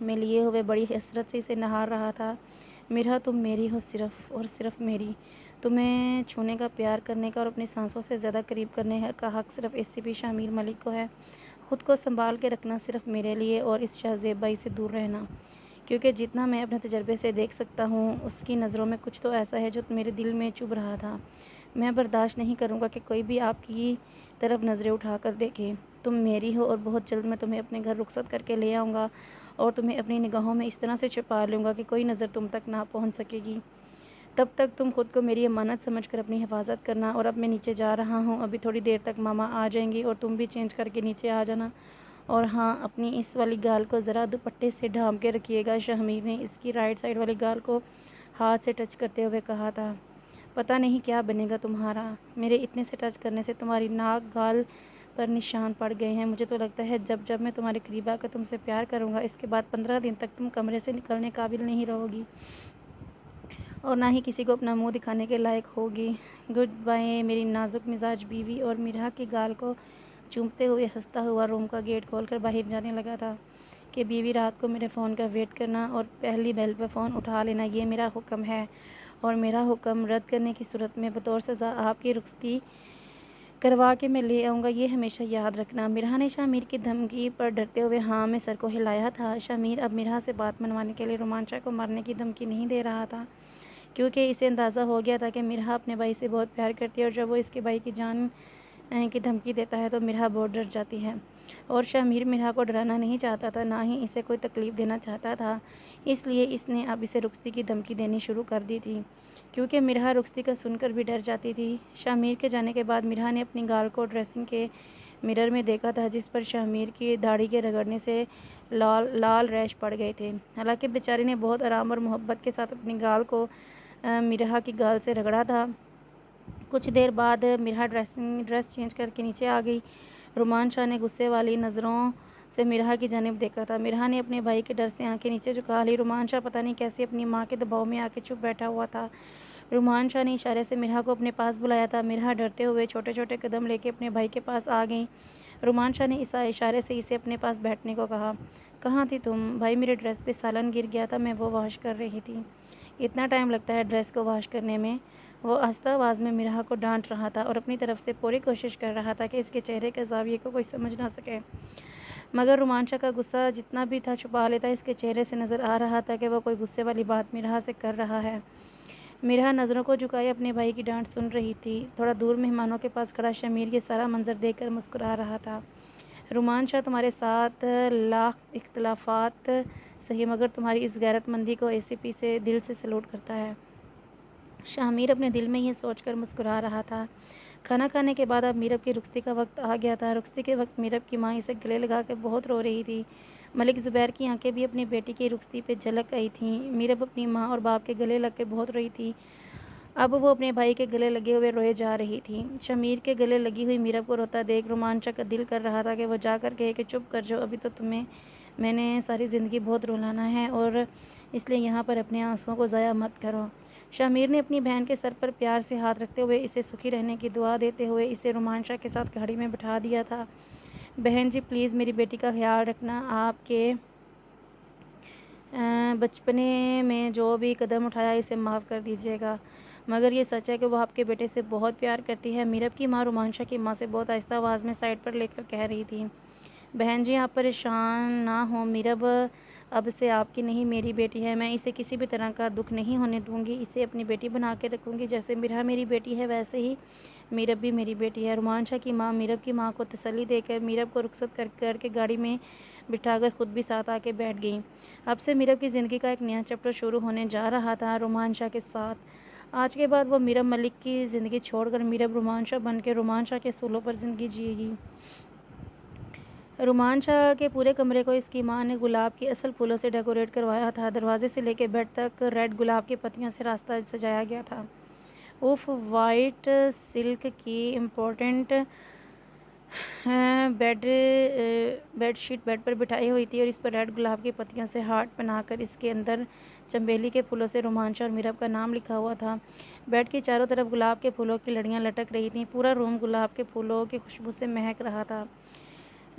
میں لیے ہوئے بڑی حسرت سے اسے نہار رہا تھا۔ مرحا تم میری ہو، صرف اور صرف میری۔ تمہیں چھونے کا، پیار کرنے کا اور اپنی سانسوں سے زیادہ قریب کرنے کا حق صرف ACP شاہ ملک کو ہے۔ خود کو سنبھال کے رکھنا صرف میرے لیے، اور اس شہزیب بھائی سے دور رہنا، کیونکہ جتنا میں اپنے تجربے سے دیکھ سکتا ہوں اس کی نظروں میں کچھ تو ایسا ہے جو میرے دل میں چبھ رہا تھا۔ میں برداشت نہیں کروں گا کہ کوئی بھی آپ کی طرف نظریں اٹھا کر دیکھے۔ تم میری ہو اور بہت جلد میں تمہیں اپنے گھر رخصت کر کے لے آؤں گا اور تمہیں اپنی نگاہوں میں اس طرح سے چھپا لوں گا کہ کوئی نظر تم تک نہ پہنچ سکے گی۔ تب تک تم خود کو میری امانت سمجھ کر اپنی حفاظت کرنا۔ اور اب میں نیچے جا رہا ہوں، ابھی تھوڑی دیر تک ماما آ جائیں گی اور تم بھی چینج کر کے نیچے آ جانا۔ اور ہاں، اپنی اس والی گال کو ذرا دوپٹے سے ڈھانپ کے رکھیے گا۔ شاہمیر نے اس کی رائٹ سائڈ والی گال کو ہاتھ سے ٹچ کرتے ہوئے کہا تھا۔ پتہ نہیں کیا بنے گا تمہارا، میرے اتنے سے ٹچ کرنے سے تمہاری ناک گال پر نشان پڑ گئے ہیں۔ مجھے تو لگتا ہے جب میں تمہارے قریب آ کر تم سے پیار کروں گا، اس کے بعد 15 دن تک تم کمرے سے نکلنے قابل نہیں رہو گی اور نہ ہی کسی کو اپنا منہ دکھانے کے لائق ہوگی۔ گڈ بائے میری نازک مزاج بیوی۔ اور مرحا کی گال کو چومتے ہوئے ہنستا ہوا روم کا گیٹ کھول کر باہر جانے لگا تھا کہ بیوی رات کو میرے فون کا ویٹ کرنا اور پہلی بیل پہ فون اٹھا لینا، یہ میرا حکم ہے، اور میرا حکم رد کرنے کی صورت میں بطور سزا آپ کی رخصتی کروا کے میں لے آؤں گا، یہ ہمیشہ یاد رکھنا۔ مرحا نے شاہ میر کی دھمکی پر ڈرتے ہوئے ہاں میں سر کو ہلایا تھا۔ شاہ میر اب مرحا سے بات منوانے کے لیے رومانچا کو مارنے کی دھمکی نہیں دے رہا تھا، کیونکہ اسے اندازہ ہو گیا تھا کہ مرحا اپنے بھائی سے بہت پیار کرتی ہے، اور جب وہ اس کے بھائی کی جان کی دھمکی دیتا ہے تو مرحا بہت ڈر جاتی ہے۔ اور شاہ میر مرحا کو ڈرانا نہیں چاہتا تھا، نہ ہی اسے کوئی تکلیف دینا چاہتا تھا، اس لیے اس نے اب اسے رخصتی کی دھمکی دینی شروع کر دی تھی، کیونکہ مرحا رخصتی کا سن کر بھی ڈر جاتی تھی۔ شاہ میر کے جانے کے بعد مرحا نے اپنی گال کو ڈریسنگ کے مرر میں دیکھا تھا، جس پر شاہ میر کی داڑھی کے رگڑنے سے لال ریش پڑ گئے تھے۔ حالانکہ بیچاری نے بہت آرام اور محبت کے ساتھ اپنی گال کو مرحا کی گال سے رگڑا تھا۔ کچھ دیر بعد مرحا ڈریس چینج کر کے نیچے آ گئی۔ رومانچا نے غصے والی نظروں سے مرحا کی جانب دیکھا تھا۔ مرحا نے اپنے بھائی کے ڈر سے آنکھیں نیچے جھکا لی۔ رومانچا پتہ نہیں کیسے اپنی ماں کے دباؤ میں آ کے چپ بیٹھا ہوا تھا۔ رومانچا نے اشارے سے مرحا کو اپنے پاس بلایا تھا۔ مرحا ڈرتے ہوئے چھوٹے چھوٹے قدم لے کے اپنے بھائی کے پاس آ گئی۔ رومانچا نے اس اشارے سے اسے اپنے پاس بیٹھنے کو کہا۔ کہاں تھی تم؟ بھائی میرے ڈریس پہ سالن گر گیا تھا، میں وہ واش کر رہی تھی۔ اتنا ٹائم لگتا ہے ڈریس کو واش کرنے میں؟ وہ آہستہ آواز میں مرحا کو ڈانٹ رہا تھا اور اپنی طرف سے پوری کوشش کر رہا تھا کہ اس کے چہرے کے زاویے کو کوئی سمجھ نہ سکے، مگر رومانچا کا غصہ جتنا بھی تھا چھپا لیتا، اس کے چہرے سے نظر آ رہا تھا کہ وہ کوئی غصے والی بات مرحا سے کر رہا ہے۔ مرحا نظروں کو جھکائے اپنے بھائی کی ڈانٹ سن رہی تھی۔ تھوڑا دور مہمانوں کے پاس کھڑا شاہ میر یہ سارا منظر دیکھ کر مسکرا رہا تھا۔ رومانچا تمہارے ساتھ لاکھ اختلافات صحیح، مگر تمہاری اس غیرت مندی کو ACP سے دل سے سلوٹ کرتا ہے۔ شاہ میر اپنے دل میں یہ سوچ کر مسکرا رہا تھا۔ کھانا کھانے کے بعد اب میرب کی رخصتی کا وقت آ گیا تھا۔ رخصتی کے وقت میرب کی ماں اسے گلے لگا کے بہت رو رہی تھی۔ ملک زبیر کی آنکھیں بھی اپنی بیٹی کی رخصتی پہ جھلک آئی تھیں۔ میرب اپنی ماں اور باپ کے گلے لگ کے بہت روئی تھی، اب وہ اپنے بھائی کے گلے لگے ہوئے روئے جا رہی تھی۔ شاہ میر کے گلے لگی ہوئی میرب کو روتا دیکھ رومانچا کا دل کر رہا تھا کہ وہ جا کر کہے کہ چپ کر جاؤ، ابھی تو تمہیں میں نے ساری زندگی بہت رلانا ہے، اور اس لیے یہاں پر اپنے آنسوؤں کو ضائع مت کرو۔ شاہ میر نے اپنی بہن کے سر پر پیار سے ہاتھ رکھتے ہوئے اسے سکھی رہنے کی دعا دیتے ہوئے اسے رومانچا کے ساتھ گاڑی میں بٹھا دیا تھا۔ بہن جی پلیز میری بیٹی کا خیال رکھنا، آپ کے بچپنے میں جو بھی قدم اٹھایا اسے معاف کر دیجیے گا، مگر یہ سچ ہے کہ وہ آپ کے بیٹے سے بہت پیار کرتی ہے۔ میرب کی ماں رومانچا کی ماں سے بہت آہستہ آواز میں سائڈ پر لے کر کہہ رہی تھی۔ بہن جی آپ پریشان نہ ہوں، میرب اب سے آپ کی نہیں میری بیٹی ہے، میں اسے کسی بھی طرح کا دکھ نہیں ہونے دوں گی، اسے اپنی بیٹی بنا کے رکھوں گی، جیسے مرحا میری بیٹی ہے ویسے ہی میرب بھی میری بیٹی ہے۔ رومانچا کی ماں میرب کی ماں کو تسلی دے کر میرب کو رخصت کر کے گاڑی میں بٹھا کر خود بھی ساتھ آ کے بیٹھ گئی۔ اب سے میرب کی زندگی کا ایک نیا چیپٹر شروع ہونے جا رہا تھا رومانچا کے ساتھ۔ آج کے بعد وہ میرب ملک کی زندگی چھوڑ کر میرب رومانچا بن کے رومانچا کے اصولوں پر زندگی جیے گی۔ رومانچا کے پورے کمرے کو اس کی ماں نے گلاب کے اصل پھولوں سے ڈیکوریٹ کروایا تھا۔ دروازے سے لے کے بیڈ تک ریڈ گلاب کی پتیوں سے راستہ سجایا گیا تھا۔ اوف وائٹ سلک کی امپورٹنٹ بیڈ شیٹ بیڈ پر بٹھائی ہوئی تھی اور اس پر ریڈ گلاب کی پتیوں سے ہارٹ بنا کر اس کے اندر چنبیلی کے پھولوں سے رومانچا اور میرب کا نام لکھا ہوا تھا۔ بیڈ کی چاروں طرف گلاب کے پھولوں کی لڑیاں لٹک رہی تھیں، پورا روم گلاب کے پھولوں کی خوشبو سے مہک رہا تھا۔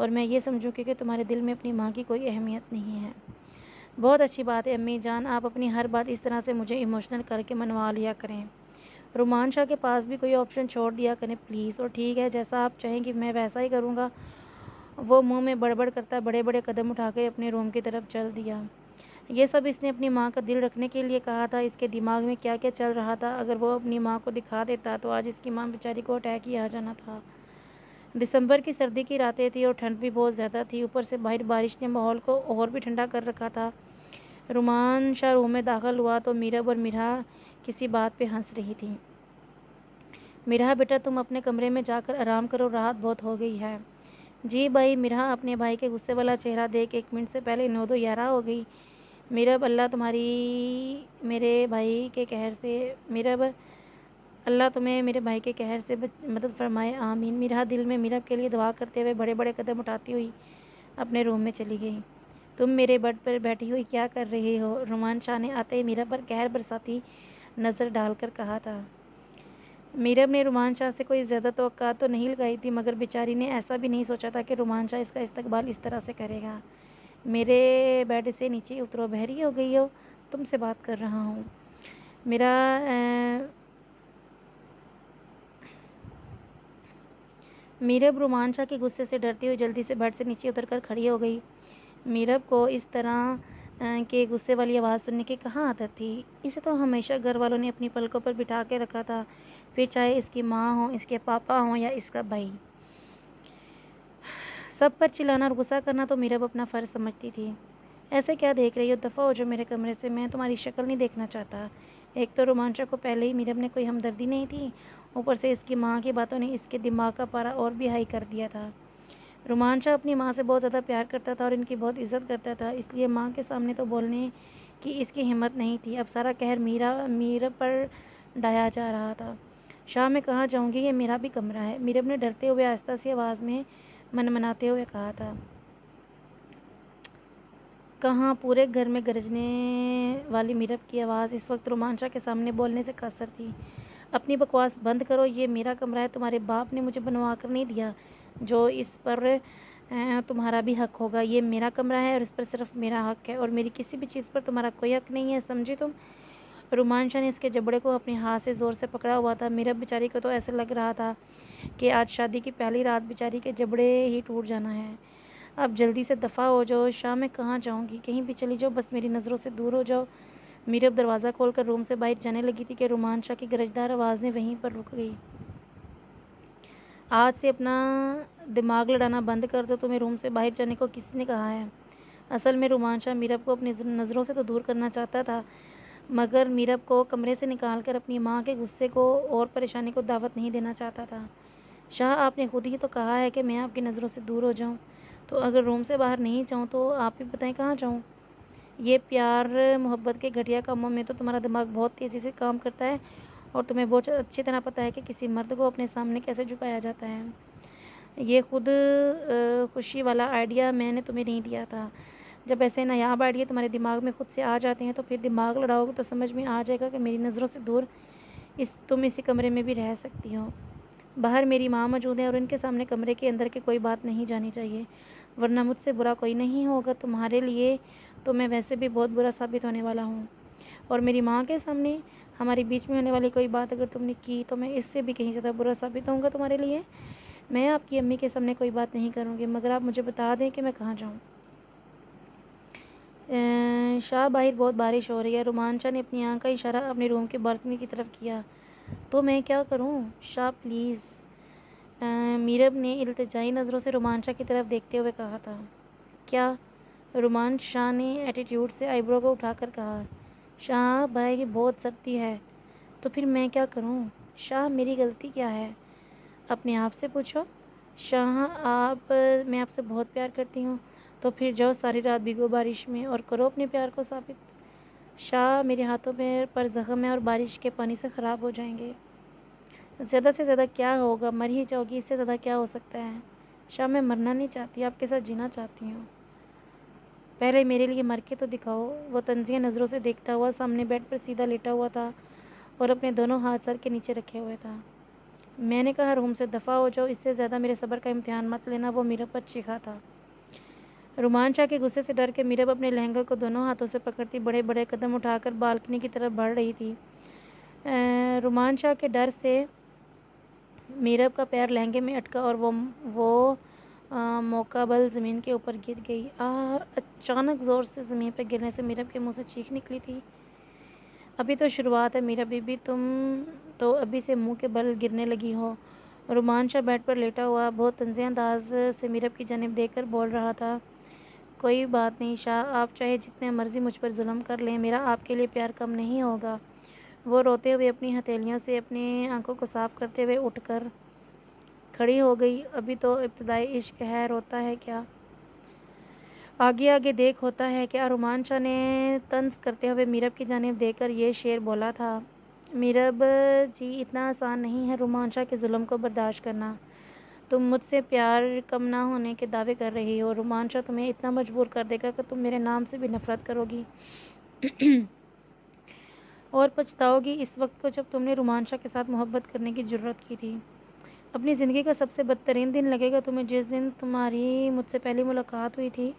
اور میں یہ سمجھوں کہ تمہارے دل میں اپنی ماں کی کوئی اہمیت نہیں ہے۔ بہت اچھی بات ہے امی جان، آپ اپنی ہر بات اس طرح سے مجھے ایموشنل کر کے منوا لیا کریں۔ رومان شاہ کے پاس بھی کوئی آپشن چھوڑ دیا کریں پلیز۔ اور ٹھیک ہے، جیسا آپ چاہیں کہ میں ویسا ہی کروں گا۔ وہ منہ میں بڑبڑ کرتا بڑے بڑے قدم اٹھا کے اپنے روم کی طرف چل دیا۔ یہ سب اس نے اپنی ماں کا دل رکھنے کے لیے کہا تھا۔ اس کے دماغ میں کیا کیا چل رہا تھا، اگر وہ اپنی ماں کو دکھا دیتا تو آج اس کی ماں بیچاری کو اٹیک ہی آ جانا تھا۔ دسمبر کی سردی کی راتیں تھی اور ٹھنڈ بھی بہت زیادہ تھی، اوپر سے باہر بارش نے ماحول کو اور بھی ٹھنڈا کر رکھا تھا۔ رومان شاہ روم میں داخل ہوا تو میرب اور میرا کسی بات پہ ہنس رہی تھی۔ میرا بیٹا تم اپنے کمرے میں جا کر آرام کرو، رات بہت ہو گئی ہے۔ جی بھائی۔ میرا اپنے بھائی کے غصے والا چہرہ دیکھ 1 منٹ سے پہلے 9 دو 11 ہو گئی۔ میرب اللہ تمہیں میرے بھائی کے قہر سے مدد فرمائے، آمین۔ میرا دل میں میرب کے لیے دعا کرتے ہوئے بڑے بڑے قدم اٹھاتی ہوئی اپنے روم میں چلی گئی۔ تم میرے بیڈ پر بیٹھی ہوئی کیا کر رہی ہو؟ رومان شاہ نے آتے ہی میرب پر قہر برساتی نظر ڈال کر کہا تھا۔ میرب نے رومان شاہ سے کوئی زیادہ توقعات تو نہیں لگائی تھی، مگر بیچاری نے ایسا بھی نہیں سوچا تھا کہ رومان شاہ اس کا استقبال اس طرح سے کرے گا۔ میرے بیڈ سے نیچے اترو، بحری ہو گئی ہو؟ تم سے بات کر رہا ہوں۔ میرب رومان شاہ کے غصے سے ڈرتی ہوئی جلدی سے بیڈ سے نیچے اتر کر کھڑی ہو گئی۔ میرب کو اس طرح کے غصے والی آواز سننے کی کہاں عادت تھی؟ اسے تو ہمیشہ گھر والوں نے اپنی پلکوں پر بٹھا کے رکھا تھا، پھر چاہے اس کی ماں ہو، اس کے پاپا ہوں یا اس کا بھائی۔ سب پر چلانا اور غصہ کرنا تو میرب اپنا فرض سمجھتی تھی۔ ایسے کیا دیکھ رہی ہو؟ دفعہ ہو جو میرے کمرے سے، میں تمہاری شکل نہیں دیکھنا چاہتا۔ ایک تو رومان شاہ کو پہلے ہی میرب نے کوئی ہمدردی نہیں تھی، اوپر سے اس کی ماں کی باتوں نے اس کے دماغ کا پارا اور بھی ہائی کر دیا تھا۔ رومان شاہ اپنی ماں سے بہت زیادہ پیار کرتا تھا اور ان کی بہت عزت کرتا تھا، اس لیے ماں کے سامنے تو بولنے کی اس کی ہمت نہیں تھی۔ اب سارا قہر میرب پر ڈھایا جا رہا تھا۔ شاہ میں کہاں جاؤں گی، یہ میرا بھی کمرہ ہے، میرب نے ڈرتے ہوئے آہستہ سی آواز میں منمناتے ہوئے کہا تھا۔ کہاں؟ پورے گھر میں گرجنے والی میرب کی آواز اس وقت رومان شاہ کے سامنے بولنے سے قاصر تھی۔ اپنی بکواس بند کرو، یہ میرا کمرہ ہے، تمہارے باپ نے مجھے بنوا کر نہیں دیا جو اس پر تمہارا بھی حق ہوگا۔ یہ میرا کمرہ ہے اور اس پر صرف میرا حق ہے، اور میری کسی بھی چیز پر تمہارا کوئی حق نہیں ہے، سمجھی تم؟ رومان شاہ نے اس کے جبڑے کو اپنے ہاتھ سے زور سے پکڑا ہوا تھا۔ میرب بیچاری کو تو ایسے لگ رہا تھا کہ آج شادی کی پہلی رات بیچاری کے جبڑے ہی ٹوٹ جانا ہے۔ اب جلدی سے دفعہ ہو جاؤ۔ شاہ میں کہاں جاؤں گی، کہیں بھی چلی جاؤ، بس میری نظروں سے دور ہو جاؤ۔ میرب دروازہ کھول کر روم سے باہر جانے لگی تھی کہ رومان شاہ کی گرجدار آواز نے وہیں پر رک گئی۔ آج سے اپنا دماغ لڑانا بند کر دو، تمہیں روم سے باہر جانے کو کس نے کہا ہے؟ اصل میں رومان شاہ میرب کو اپنی نظروں سے تو دور کرنا چاہتا تھا، مگر میرب کو کمرے سے نکال کر اپنی ماں کے غصے کو اور پریشانی کو دعوت نہیں دینا چاہتا تھا۔ شاہ آپ نے خود ہی تو کہا ہے کہ میں آپ کی نظروں سے دور ہو جاؤں، تو اگر روم سے باہر نہیں جاؤں تو آپ بھی بتائیں کہاں جاؤں؟ یہ پیار محبت کے گھٹیا کاموں میں تو تمہارا دماغ بہت تیزی سے کام کرتا ہے، اور تمہیں بہت اچھی طرح پتہ ہے کہ کسی مرد کو اپنے سامنے کیسے جھکایا جاتا ہے۔ یہ خود خوشی والا آئیڈیا میں نے تمہیں نہیں دیا تھا۔ جب ایسے نایاب آئیڈیا تمہارے دماغ میں خود سے آ جاتے ہیں تو پھر دماغ لڑاؤ گے تو سمجھ میں آ جائے گا کہ میری نظروں سے دور تم اسی کمرے میں بھی رہ سکتی ہو۔ باہر میری ماں موجود ہے اور ان کے سامنے کمرے کے اندر کی کوئی بات نہیں جانی چاہیے، ورنہ مجھ سے برا کوئی نہیں ہوگا تمہارے لیے، تو میں ویسے بھی بہت برا ثابت ہونے والا ہوں۔ اور میری ماں کے سامنے ہمارے بیچ میں ہونے والی کوئی بات اگر تم نے کی تو میں اس سے بھی کہیں زیادہ برا ثابت ہوں گا تمہارے لیے۔ میں آپ کی امی کے سامنے کوئی بات نہیں کروں گی، مگر آپ مجھے بتا دیں کہ میں کہاں جاؤں۔ شاہ باہر بہت بارش ہو رہی ہے۔ رومان شاہ نے اپنی آنکھ کا اشارہ اپنے روم کے بالکنی کی طرف کیا۔ تو میں کیا کروں؟ شاہ پلیز، میرب نے التجائی نظروں سے رومان شاہ کی طرف دیکھتے ہوئے کہا تھا۔ کیا؟ رومان شاہ نے ایٹیٹیوڈ سے آئی برو کو اٹھا کر کہا۔ شاہ باہر بہت سردی ہے۔ تو پھر میں کیا کروں؟ شاہ میری غلطی کیا ہے؟ اپنے آپ سے پوچھو۔ شاہ میں آپ سے بہت پیار کرتی ہوں، تو پھر جاؤ ساری رات بھیگو بارش میں اور کرو اپنے پیار کو ثابت۔ شاہ میرے ہاتھوں پر زخم ہے اور بارش کے پانی سے خراب ہو جائیں گے۔ زیادہ سے زیادہ کیا ہوگا، مر ہی جاؤ گی، اس سے زیادہ کیا ہو سکتا ہے؟ شاہ میں مرنا نہیں چاہتی، آپ کے ساتھ جینا چاہتی ہوں۔ پہلے میرے لیے مر کے تو دکھاؤ۔ وہ طنزیہ نظروں سے دیکھتا ہوا سامنے بیڈ پر سیدھا لیٹا ہوا تھا اور اپنے دونوں ہاتھ سر کے نیچے رکھے ہوئے تھا۔ میں نے کہا روم سے دفع ہو جاؤ، اس سے زیادہ میرے صبر کا امتحان مت لینا۔ وہ میرب پر چیخا تھا۔ رومان شاہ کے غصے سے ڈر کے میرب اپنے لہنگا کو دونوں ہاتھوں سے پکڑتی بڑے بڑے قدم اٹھا کر بالکنی کی طرف بڑھ رہی تھی۔ رومان شاہ کے ڈر سے میرب کا پیر لہنگے میں اٹکا اور وہ موقبل زمین کے اوپر گر گئی۔ اچانک زور سے زمین پر گرنے سے میرب کے منہ سے چیخ نکلی تھی۔ ابھی تو شروعات ہے میرب بی بی، تم تو ابھی سے منہ کے بل گرنے لگی ہو۔ رومان شاہ بیڈ پر لیٹا ہوا بہت طنزیہ انداز سے میرب کی جانب دیکھ کر بول رہا تھا، کوئی بات نہیں شاہ، آپ چاہے جتنے مرضی مجھ پر ظلم کر لیں، میرا آپ کے لیے پیار کم نہیں ہوگا۔ وہ روتے ہوئے اپنی ہتھیلیوں سے اپنی آنکھوں کو صاف کرتے ہوئے اٹھ کر کھڑی ہو گئی۔ ابھی تو ابتدائی عشق ہے، روتا ہے کیا؟ آگے آگے دیکھ ہوتا ہے کیا؟ رومان شاہ نے طنز کرتے ہوئے میرب کی جانب دیکھ کر یہ شعر بولا تھا۔ میرب جی، اتنا آسان نہیں ہے رومان شاہ کے ظلم کو برداشت کرنا۔ تم مجھ سے پیار کم نہ ہونے کے دعوے کر رہی ہو۔ رومان شاہ تمہیں اتنا مجبور کر دے گا کہ تم میرے نام سے بھی نفرت کرو گی اور پچھتاؤ گی اس وقت کو جب تم نے رومان شاہ کے ساتھ محبت کرنے کی جرات کی تھی۔ اپنی زندگی کا سب سے بدترین دن لگے گا تمہیں جس دن تمہاری مجھ سے پہلی ملاقات ہوئی تھی۔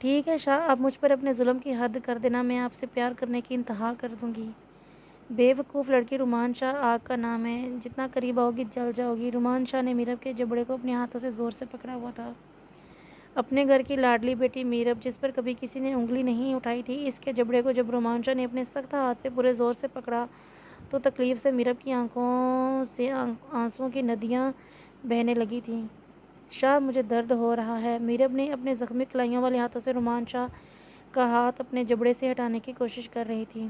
ٹھیک ہے شاہ، اب مجھ پر اپنے ظلم کی حد کر دینا، میں آپ سے پیار کرنے کی انتہا کر دوں گی۔ بے وقوف لڑکی، رومان شاہ آگ کا نام ہے، جتنا قریب آؤ گی جل جاؤ گی۔ رومان شاہ نے میرب کے جبڑے کو اپنے ہاتھوں سے زور سے پکڑا ہوا تھا۔ اپنے گھر کی لاڈلی بیٹی میرب، جس پر کبھی کسی نے انگلی نہیں اٹھائی تھی، اس کے جبڑے کو جب رومان شاہ نے اپنے سخت ہاتھ سے پورے زور سے پکڑا تو تکلیف سے میرب کی آنکھوں سے آنسوؤں کی ندیاں بہنے لگی تھیں۔ شاہ، مجھے درد ہو رہا ہے۔ میرب نے اپنے زخمی کلائیوں والے ہاتھوں سے رومان شاہ کا ہاتھ اپنے جبڑے سے ہٹانے کی کوشش کر رہی تھی۔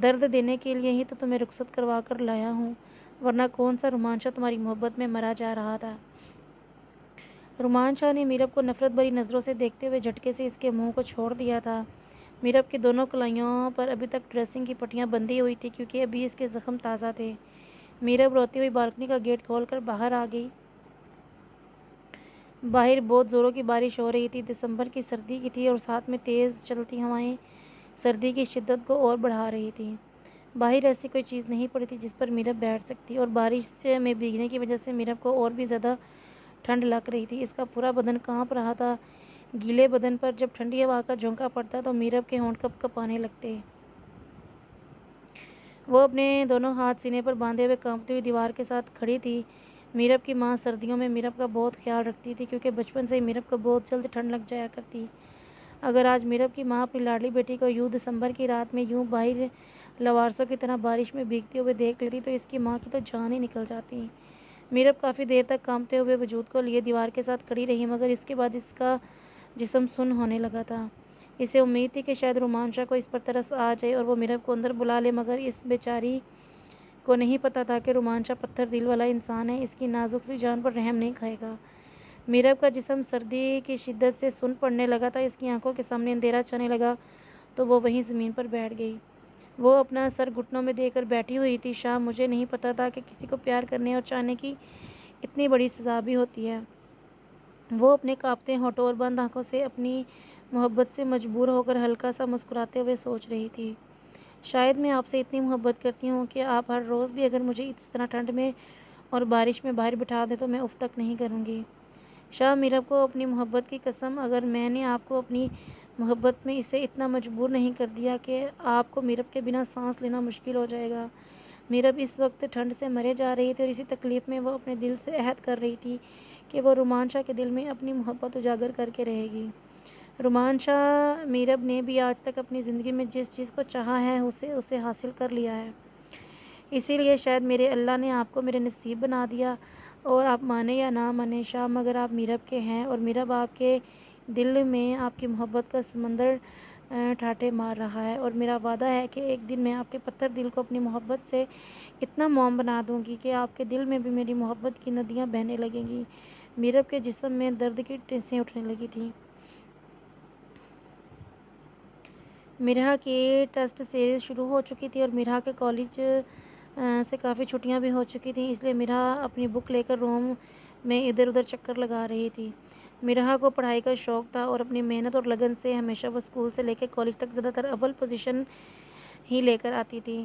درد دینے کے لیے ہی تو تمہیں رخصت کروا کر لایا ہوں، ورنہ کون سا رومان شاہ تمہاری محبت میں مرا جا رہا تھا۔ رومان شاہ نے میرب کو نفرت بھری نظروں سے دیکھتے ہوئے جھٹکے سے اس کے منہ کو چھوڑ دیا تھا۔ میرب کی دونوں کلائیوں پر ابھی تک ڈریسنگ کی پٹیاں بندھی ہوئی تھی کیونکہ ابھی اس کے زخم تازہ تھے۔ میرب روتی ہوئی بالکنی کا گیٹ کھول کر باہر آ گئی۔ باہر بہت زوروں کی بارش ہو رہی تھی، دسمبر کی سردی کی تھی اور ساتھ میں تیز چلتی ہوائیں سردی کی شدت کو اور بڑھا رہی تھیں۔ باہر ایسی کوئی چیز نہیں پڑی تھی جس پر میرب بیٹھ سکتی اور بارش میں بھیگنے کی وجہ سے میرب کو اور بھی زیادہ ٹھنڈ لگ رہی تھی۔ اس کا پورا بدن کانپ رہا تھا۔ گیلے بدن پر جب ٹھنڈی ہوا کا جھونکا پڑتا تو میرب کے ہونٹ کپ کپانے لگتے۔ وہ اپنے دونوں ہاتھ سینے پر باندھے ہوئے کانپتی ہوئی دیوار کے ساتھ کھڑی تھی۔ میرب کی ماں سردیوں میں میرب کا بہت خیال رکھتی تھی کیونکہ بچپن سے ہی میرب کو بہت جلد ٹھنڈ لگ جایا کرتی۔ اگر آج میرب کی ماں اپنی لاڈلی بیٹی کو یوں دسمبر کی رات میں یوں باہر لوارسوں کی طرح بارش میں بھیگتے ہوئے دیکھ لیتی تو اس کی ماں کی تو جان ہی نکل جاتی۔ میرب کافی دیر تک کانپتے ہوئے وجود کو لیے دیوار کے ساتھ کھڑی رہی، مگر اس کے بعد اس کا جسم سن ہونے لگا تھا۔ اسے امید تھی کہ شاید رومان شاہ کو اس پر ترس آ جائے اور وہ میرب کو اندر بلا لے، مگر اس بیچاری کو نہیں پتا تھا کہ رومان شاہ پتھر دل والا انسان ہے، اس کی نازک سی جان پر رحم نہیں کھائے گا۔ میرب کا جسم سردی کی شدت سے سن پڑنے لگا تھا، اس کی آنکھوں کے سامنے اندھیرا چھانے لگا تو وہ وہیں زمین پر بیٹھ گئی۔ وہ اپنا سر گھٹنوں میں دے کر بیٹھی ہوئی تھی۔ شاہ، مجھے نہیں پتا تھا کہ کسی کو پیار کرنے اور چاہنے کی اتنی بڑی سزا بھی ہوتی ہے۔ وہ اپنے کانپتے ہونٹوں اور بند آنکھوں سے اپنی محبت سے مجبور ہو کر ہلکا سا مسکراتے ہوئے سوچ رہی تھی، شاید میں آپ سے اتنی محبت کرتی ہوں کہ آپ ہر روز بھی اگر مجھے اس طرح ٹھنڈ میں اور بارش میں باہر بٹھا دیں تو میں اف تک نہیں کروں گی۔ شاہ، میرب کو اپنی محبت کی قسم، اگر میں نے آپ کو اپنی محبت میں اسے اتنا مجبور نہیں کر دیا کہ آپ کو میرب کے بنا سانس لینا مشکل ہو جائے گا۔ میرب اس وقت ٹھنڈ سے مرے جا رہی تھی اور اسی تکلیف میں وہ اپنے دل سے عہد کر رہی تھی کہ وہ رومان شاہ کے دل میں اپنی محبت اجاگر کر کے رہے گی۔ رومان شاہ، میرب نے بھی آج تک اپنی زندگی میں جس چیز کو چاہا ہے اسے حاصل کر لیا ہے، اسی لیے شاید میرے اللہ نے آپ کو میرے نصیب بنا دیا، اور آپ مانیں یا نہ مانیں شاہ، مگر آپ میرب کے ہیں اور میرب آپ کے دل میں آپ کی محبت کا سمندر ٹھاٹھے مار رہا ہے، اور میرا وعدہ ہے کہ ایک دن میں آپ کے پتھر دل کو اپنی محبت سے اتنا موم بنا دوں گی کہ آپ کے دل میں بھی میری محبت کی ندیاں بہنے لگیں گی۔ میرب کے جسم میں درد کی ٹھنسیں اٹھنے لگی تھیں۔ مرحا کی ٹیسٹ سیریز شروع ہو چکی تھی اور مرحا کے کالج سے کافی چھٹیاں بھی ہو چکی تھیں، اس لیے مرحا اپنی بک لے کر روم میں ادھر ادھر چکر لگا رہی تھی۔ مرحا کو پڑھائی کا شوق تھا اور اپنی محنت اور لگن سے ہمیشہ وہ اسکول سے لے کے کالج تک زیادہ تر اول پوزیشن ہی لے کر آتی تھی۔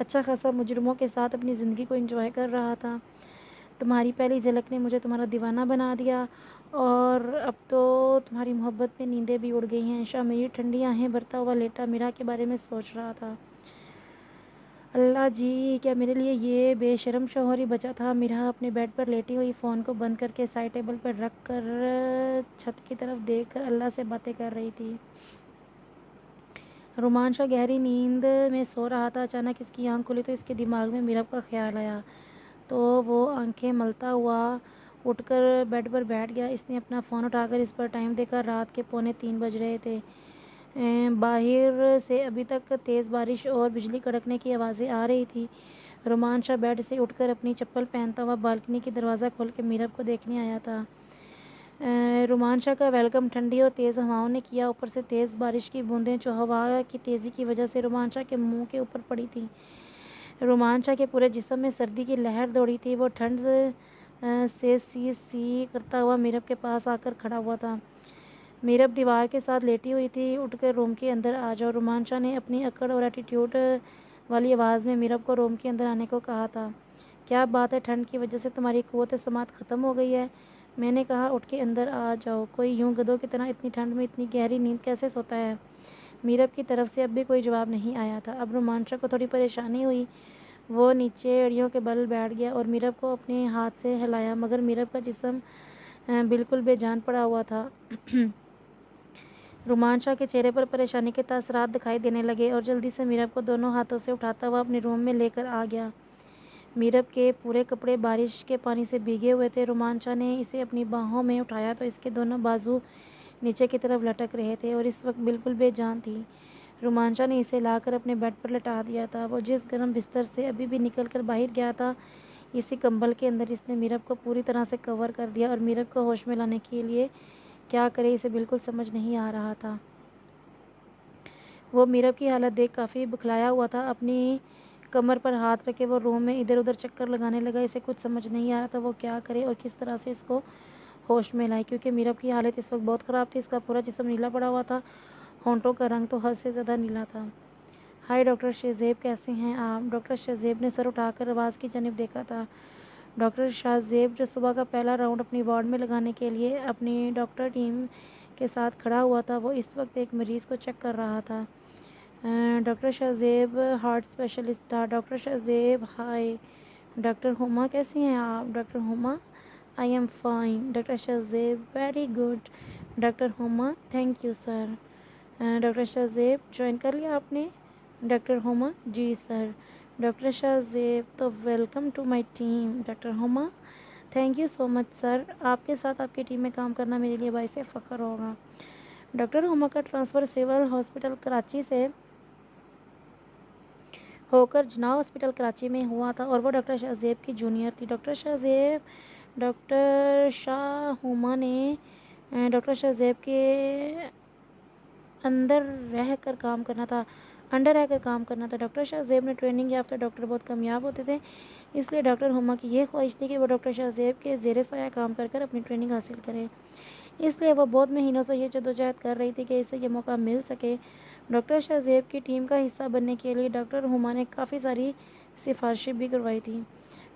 اچھا خاصا مجرموں کے ساتھ اپنی زندگی کو انجوائے کر رہا تھا۔ تمہاری پہلی جھلک نے مجھے تمہارا دیوانہ بنا دیا اور اب تو تمہاری محبت میں نیندیں بھی اڑ گئی ہیں۔ شاہ میری ٹھنڈی آنکھیں بھرتا ہوا لیٹا میرا کے بارے میں سوچ رہا تھا۔ اللہ جی، کیا میرے لیے یہ بے شرم شوہر ہی بچا تھا؟ میرا اپنے بیڈ پر لیٹی ہوئی فون کو بند کر کے سائڈ ٹیبل پر رکھ کر چھت کی طرف دیکھ کر اللہ سے باتیں کر رہی تھی۔ رومانچا گہری نیند میں سو رہا تھا۔ اچانک اس کی آنکھ کھلی تو اس کے دماغ میں میرب کا خیال آیا، تو وہ آنکھیں ملتا ہوا اٹھ کر بیڈ پر بیٹھ گیا۔ اس نے اپنا فون اٹھا کر اس پر ٹائم دیکھا۔ رات کے 2:45 بج رہے تھے۔ باہر سے ابھی تک تیز بارش اور بجلی کڑکنے کی آوازیں آ رہی تھی۔ رومانچا بیڈ سے اٹھ کر اپنی چپل پہنتا ہوا بالکنی کی دروازہ کھول کے میرب کو دیکھنے آیا تھا۔ رومانچا کا ویلکم ٹھنڈی اور تیز ہواؤں نے کیا، اوپر سے تیز بارش کی بوندیں جو ہوا کی تیزی کی وجہ سے رومانچا کے منہ کے اوپر پڑی تھیں۔ رومانچا کے پورے جسم میں سردی کی لہر دوڑی تھی۔ وہ ٹھنڈ سے سی کرتا ہوا میرب کے پاس آ کر کھڑا ہوا تھا۔ میرب دیوار کے ساتھ لیٹی ہوئی تھی۔ اٹھ کر روم کے اندر آ جاؤ، رومانچا نے اپنی اکڑ اور ایٹیٹیوڈ والی آواز میں میرب کو روم کے اندر آنے کو کہا تھا۔ کیا بات ہے، ٹھنڈ کی وجہ سے تمہاری قوت سماعت ختم ہو گئی ہے؟ میں نے کہا اٹھ کے اندر آ جاؤ۔ کوئی یوں گدھوں کی طرح اتنی ٹھنڈ میں اتنی گہری نیند کیسے سوتا ہے؟ میرب کی طرف سے اب بھی کوئی جواب نہیں آیا تھا۔ اب رومانچا کو تھوڑی پریشانی ہوئی۔ وہ نیچے ایڑیوں کے بل بیٹھ گیا اور میرب کو اپنے ہاتھ سے ہلایا، مگر میرب کا جسم بالکل بے جان پڑا ہوا تھا۔ رومانچا کے چہرے پر پریشانی کے تاثرات دکھائی دینے لگے اور جلدی سے میرب کو دونوں ہاتھوں سے اٹھاتا ہوا اپنے روم میں لے کر آ گیا۔ میرب کے پورے کپڑے بارش کے پانی سے بھیگے ہوئے تھے۔ رومانچا نے اسے اپنی باہوں میں اٹھایا تو اس کے دونوں بازو نیچے کی طرف لٹک رہے تھے اور اس وقت بالکل بے جان تھی۔ رومانچا نے اسے لا کر اپنے بیڈ پر لٹا دیا تھا۔ وہ جس گرم بستر سے ابھی بھی نکل کر باہر گیا تھا، اسی کمبل کے اندر اس نے میرب کو پوری طرح سے کور کر دیا اور میرب کو ہوش میں لانے کے لیے کیا کرے اسے بالکل سمجھ نہیں آ رہا تھا۔ وہ میرب کی حالت دیکھ کافی بکھلایا ہوا تھا۔ اپنی کمر پر ہاتھ رکھے وہ روم میں ادھر ادھر چکر لگانے لگا۔ اسے کچھ سمجھ نہیں آ رہا تھا وہ کیا کرے اور کس طرح سے اس کو ہوش میں لائے، کیونکہ میرب کی حالت اس وقت بہت خراب تھی۔ اس کا پورا جسم نیلا پڑا ہوا تھا، ہونٹوں کا رنگ تو حد سے زیادہ نیلا تھا۔ ہائے ڈاکٹر شہزیب، کیسے ہیں آپ؟ ڈاکٹر شہزیب نے سر اٹھا کر آواز کی جانب دیکھا تھا۔ ڈاکٹر شہزیب جو صبح کا پہلا راؤنڈ اپنی وارڈ میں لگانے کے لیے اپنی ڈاکٹر ٹیم کے ساتھ کھڑا ہوا تھا، وہ اس وقت ایک مریض کو چیک کر رہا تھا۔ ڈاکٹر شہزیب ہارٹ اسپیشلسٹ تھا۔ Doctor Shahzeb hi doctor Huma, کیسی ہیں آپ؟ Doctor Huma I am fine. Doctor Shahzeb very good. Doctor Huma thank you sir. Doctor Shahzeb join کر لیا آپ نے؟ ڈاکٹر ہما جی سر۔ ڈاکٹر شہزیب تو welcome to my team. Doctor Huma thank you so much sir, آپ کے ساتھ آپ کی ٹیم میں کام کرنا میرے لیے باعث فخر ہوگا۔ ڈاکٹر ہما کا ٹرانسفر سول ہاسپٹل کراچی سے ہو کر جناح ہاسپٹل کراچی میں ہوا تھا اور وہ ڈاکٹر شہزیب کی جونیئر تھی۔ ڈاکٹر شاہ ہما نے ڈاکٹر شہزیب کے انڈر رہ کر کام کرنا تھا۔ ڈاکٹر شہزیب نے ٹریننگ یافتہ ڈاکٹر بہت کامیاب ہوتے تھے، اس لیے ڈاکٹر ہما کی یہ خواہش تھی کہ وہ ڈاکٹر شہزیب کے زیر سایہ کام کر کر اپنی ٹریننگ حاصل کرے۔ اس لیے وہ بہت مہینوں سے یہ جدوجہد کر رہی تھی کہ اسے یہ موقع مل سکے۔ ڈاکٹر شہزیب کی ٹیم کا حصہ بننے کے لیے ڈاکٹر ہما نے کافی ساری سفارشیں بھی کروائی تھیں۔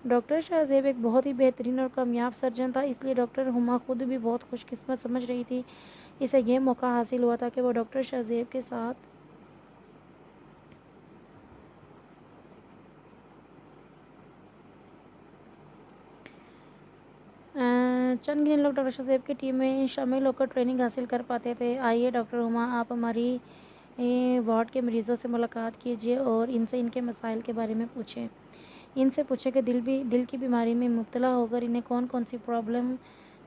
ڈاکٹر شہزیب ایک بہت ہی بہترین اور کامیاب سرجن تھا، اس لیے ڈاکٹر ہما خود بھی بہت خوش قسمت سمجھ رہی تھی۔ اسے یہ موقع حاصل ہوا تھا کہ وہ ڈاکٹر شہزیب کے ساتھ چند گنے لوگ ڈاکٹر شہزیب کی ٹیم میں شامل ہو کر ٹریننگ حاصل کر پاتے تھے۔ آئیے ڈاکٹر ہما، آپ ہماری وارڈ کے مریضوں سے ملاقات کیجیے اور ان سے ان کے مسائل کے بارے میں پوچھیں۔ ان سے پوچھیں کہ دل کی بیماری میں مبتلا ہو کر انہیں کون کون سی پرابلم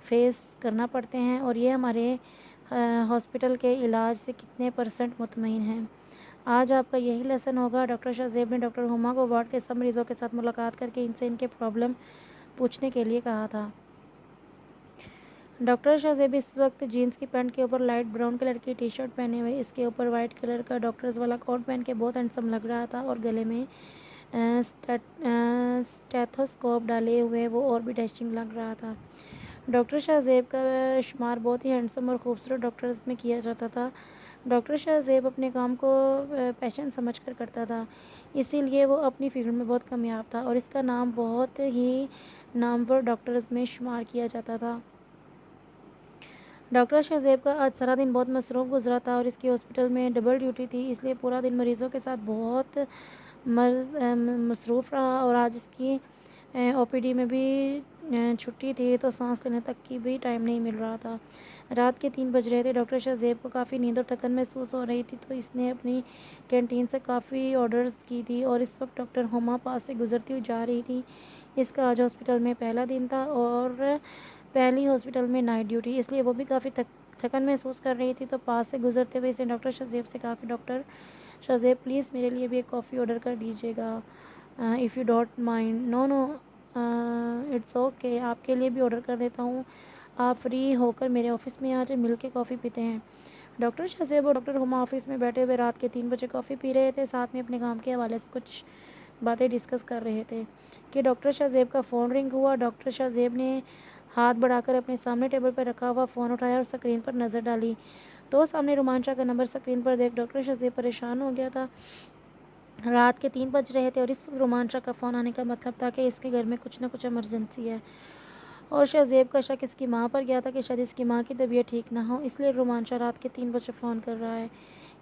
فیس کرنا پڑتے ہیں اور یہ ہمارے ہاسپٹل کے علاج سے کتنے % مطمئن ہیں۔ آج آپ کا یہی لیسن ہوگا۔ ڈاکٹر شہزیب نے ڈاکٹر ہما کو وارڈ کے سب مریضوں کے ساتھ ملاقات کر کے ان سے ان کے پرابلم پوچھنے کے لیے کہا تھا۔ ڈاکٹر شہزیب اس وقت جینس کی پینٹ کے اوپر لائٹ براؤن کلر کی ٹی شرٹ پہنے ہوئے، اس کے اوپر وائٹ کلر کا ڈاکٹرز والا کوٹ پہن کے بہت ہینڈسم لگ رہا تھا اور گلے میں اسٹیتھوسکوپ ڈالے ہوئے وہ اور بھی ڈیشنگ لگ رہا تھا۔ ڈاکٹر شہزیب کا شمار بہت ہی ہینڈسم اور خوبصورت ڈاکٹرز میں کیا جاتا تھا۔ ڈاکٹر شہزیب اپنے کام کو پیشن سمجھ کر کرتا تھا، اسی لیے وہ اپنی فیلڈ میں بہت کامیاب تھا اور اس کا نام بہت ہی نامور ڈاکٹرز میں شمار کیا جاتا تھا۔ ڈاکٹر شہزیب کا آج سارا دن بہت مصروف گزرا تھا اور اس کی ہاسپٹل میں ڈبل ڈیوٹی تھی، اس لیے پورا دن مریضوں کے ساتھ بہت مصروف رہا اور آج اس کی او پی ڈی میں بھی چھٹی تھی تو سانس لینے تک کی بھی ٹائم نہیں مل رہا تھا۔ رات کے 3 بج رہے تھے۔ ڈاکٹر شہزیب کو کافی نیند اور تھکن محسوس ہو رہی تھی تو اس نے اپنی کینٹین سے کافی آرڈرز کی تھی اور اس وقت ڈاکٹر ہما پاس سے گزرتی ہوئی جا رہی تھی۔ اس کا آج ہاسپٹل میں پہلا دن تھا اور پہلی ہاسپٹل میں نائٹ ڈیوٹی، اس لیے وہ بھی کافی تھکن محسوس کر رہی تھی تو پاس سے گزرتے ہوئے اس نے ڈاکٹر شہزیب سے کہا کہ ڈاکٹر شہزیب پلیز میرے لیے بھی ایک کافی آرڈر کر دیجیے گا، if you don't mind. No no it's okay, آپ کے لیے بھی آرڈر کر دیتا ہوں، آپ فری ہو کر میرے آفس میں آ جائیں، مل کے کافی پیتے ہیں۔ ڈاکٹر شہزیب اور ڈاکٹر ہما آفس میں بیٹھے ہوئے رات کے 3 بجے کافی پی رہے تھے، ساتھ میں اپنے کام کے حوالے سے کچھ باتیں ڈسکس کر رہے تھے کہ ڈاکٹر شہزیب کا فون رنگ ہوا۔ ڈاکٹر شہزیب نے ہاتھ بڑھا کر اپنے سامنے ٹیبل پر رکھا ہوا فون اٹھایا اور اسکرین پر نظر ڈالی تو سامنے رومانچا کا نمبر اسکرین پر دیکھ ڈاکٹر شہزیب پریشان ہو گیا تھا۔ رات کے 3 بج رہے تھے اور اس وقت رومانچا کا فون آنے کا مطلب تھا کہ اس کے گھر میں کچھ نہ کچھ ایمرجنسی ہے اور شہزیب کا شک اس کی ماں پر گیا تھا کہ شاید اس کی ماں کی طبیعت ٹھیک نہ ہو، اس لیے رومانچا رات کے 3 بجے فون کر رہا ہے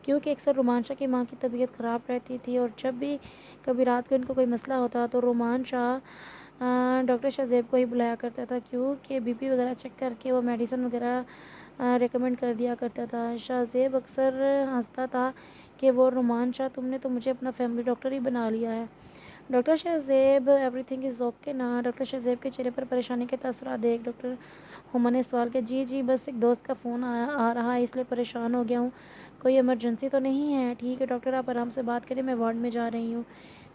کیونکہ اکثر رومانچا کی ماں کی طبیعت خراب رہتی تھی اور جب بھی کبھی رات کو ان کو کوئی مسئلہ ہوتا تو رومانچا ڈاکٹر شہزیب کو ہی بلایا کرتا تھا کیونکہ بی پی وغیرہ چیک کر کے وہ میڈیسن وغیرہ ریکمنڈ کر دیا کرتا تھا۔ شہزیب اکثر ہنستا تھا کہ وہ رومانچا تم نے تو مجھے اپنا فیملی ڈاکٹر ہی بنا لیا ہے۔ Doctor Shahzeb everything is okay نا؟ ڈاکٹر شہزیب کے چہرے پر پریشانی کے تاثرات دیکھ ڈاکٹر ہما نے سوال کیا۔ جی بس ایک دوست کا فون آ رہا ہے اس لیے پریشان ہو گیا ہوں، کوئی ایمرجنسی تو نہیں ہے؟ ٹھیک ہے ڈاکٹر آپ آرام سے بات کریں، میں وارڈ میں جا رہی ہوں۔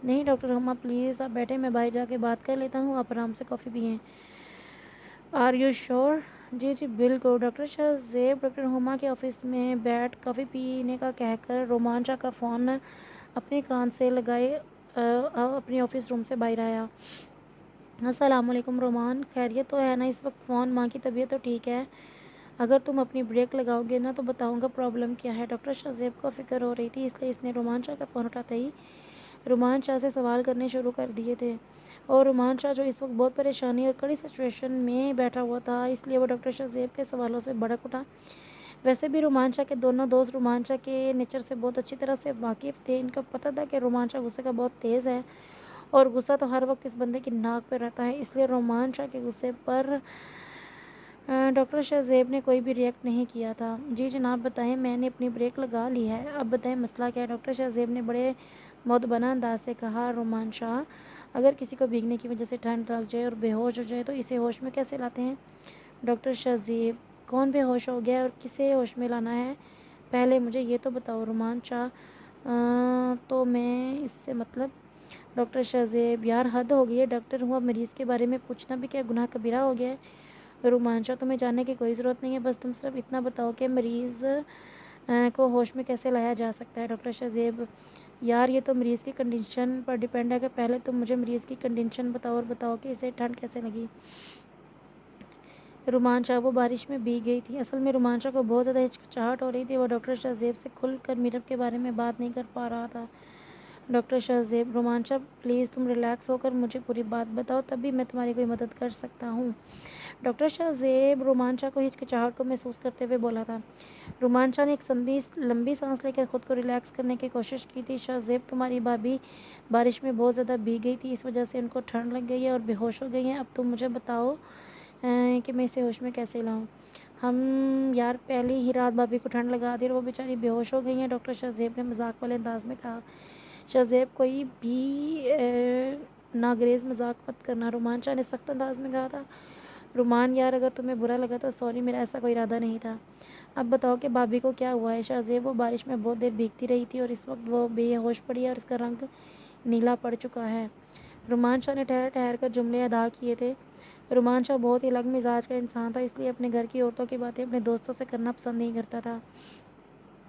نہیں ڈاکٹر ہما پلیز آپ بیٹھیں، میں باہر جا کے بات کر لیتا ہوں، آپ آرام سے کافی پئیں۔ Are you sure? جی بالکل۔ ڈاکٹر شہزیب ڈاکٹر ہما کے آفس میں بیٹھ کافی پینے کا کہہ کر رومانچا کا فون اپنے کان سے لگائے اپنے آفس روم سے باہر آیا۔ السلام علیکم رومان، خیریت تو ہے نا اس وقت؟ فون ماں کی طبیعت تو ٹھیک ہے؟ اگر تم اپنی بریک لگاؤ گے نا تو بتاؤں گا پرابلم کیا ہے۔ ڈاکٹر شہزیب کو فکر ہو رہی تھی اس لیے اس نے رومانچا کا فون اٹھاتے ہی رومانچا سے سوال کرنے شروع کر دیے تھے اور رومانچا جو اس وقت بہت پریشانی اور کڑی سچویشن میں بیٹھا ہوا تھا اس لیے وہ ڈاکٹر شہزیب کے سوالوں سے بھڑک اٹھا۔ ویسے بھی رومانچا کے دونوں دوست رومانچا کے نیچر سے بہت اچھی طرح سے واقف تھے، ان کو پتہ تھا کہ رومانچا غصے کا بہت تیز ہے اور غصہ تو ہر وقت اس بندے کی ناک پہ رہتا ہے، اس لیے رومانچا کے غصے پر ڈاکٹر شہزیب نے کوئی بھی ریئیکٹ نہیں کیا تھا۔ جی جناب بتائیں، میں نے اپنی بریک لگا لی ہے، اب بتائیں مسئلہ کیا ہے؟ ڈاکٹر شہزیب نے بڑے مؤدبانہ انداز سے کہا۔ رومانچا اگر کسی کو بھیگنے کی وجہ سے ٹھنڈ لگ جائے اور بے ہوش ہو جائے تو اسے ہوش میں کیسے لاتے ہیں؟ ڈاکٹر شہزیب کون بے ہوش ہو گیا ہے اور کسے ہوش میں لانا ہے؟ پہلے مجھے یہ تو بتاؤ۔ رومانچا تو میں اس سے مطلب ڈاکٹر شہزیب یار حد ہو گئی ہے، ڈاکٹر ہوا مریض کے بارے میں پوچھنا بھی کیا گناہ کبیرہ ہو گیا ہے؟ رومانچا تمہیں جاننے کی کوئی ضرورت نہیں ہے، بس تم صرف اتنا بتاؤ کہ مریض کو ہوش میں کیسے لایا جا سکتا ہے؟ ڈاکٹر شہزیب یار یہ تو مریض کی کنڈیشن پر ڈیپینڈ ہے کہ پہلے تم مجھے مریض کی کنڈیشن بتاؤ اور بتاؤ کہ اسے ٹھنڈ کیسے لگی۔ رومانچا وہ بارش میں بھیگ گئی تھی۔ اصل میں رومانچا کو بہت زیادہ ہچکچاہٹ ہو رہی تھی، وہ ڈاکٹر شہزیب سے کھل کر میرب کے بارے میں بات نہیں کر پا رہا تھا۔ ڈاکٹر شہزیب رومانچا پلیز تم ریلیکس ہو کر مجھے پوری بات بتاؤ تبھی میں تمہاری کوئی مدد کر سکتا ہوں۔ ڈاکٹر شہزیب رومانچا کو ہچکچاہٹ کو محسوس کرتے ہوئے بولا تھا۔ رومانچا نے ایک لمبی سانس لے کر خود کو ریلیکس کرنے کی کوشش کی تھی۔ شہزیب تمہاری بھابھی بارش میں بہت زیادہ بھیگ گئی تھی، اس وجہ سے ان کو ٹھنڈ لگ گئی ہے اور بے ہوش ہو گئی ہیں، اب تم مجھے بتاؤ کہ میں اسے ہوش میں کیسے لاؤں؟ ہم یار پہلی ہی رات بھابھی کو ٹھنڈ لگا دی اور وہ بیچاری بے ہوش ہو گئی ہیں، ڈاکٹر شہزیب نے مذاق والے انداز میں کہا۔ شہزیب کوئی بھی ناگزیر مذاق مت کرنا، رومانچا نے سخت انداز میں کہا تھا۔ رومان یار اگر تمہیں برا لگا تو سوری، میرا ایسا کوئی ارادہ نہیں تھا۔ اب بتاؤ کہ بھابھی کو کیا ہوا ہے؟ شہزیب وہ بارش میں بہت دیر بھیگتی رہی تھی اور اس وقت وہ بے ہوش پڑی ہے اور اس کا رنگ نیلا پڑ چکا ہے۔ رومانچا نے ٹھہر ٹھہر کر جملے ادا کیے تھے۔ رومانچا بہت ہی الگ مزاج کا انسان تھا، اس لیے اپنے گھر کی عورتوں کی باتیں اپنے دوستوں سے کرنا پسند نہیں کرتا تھا،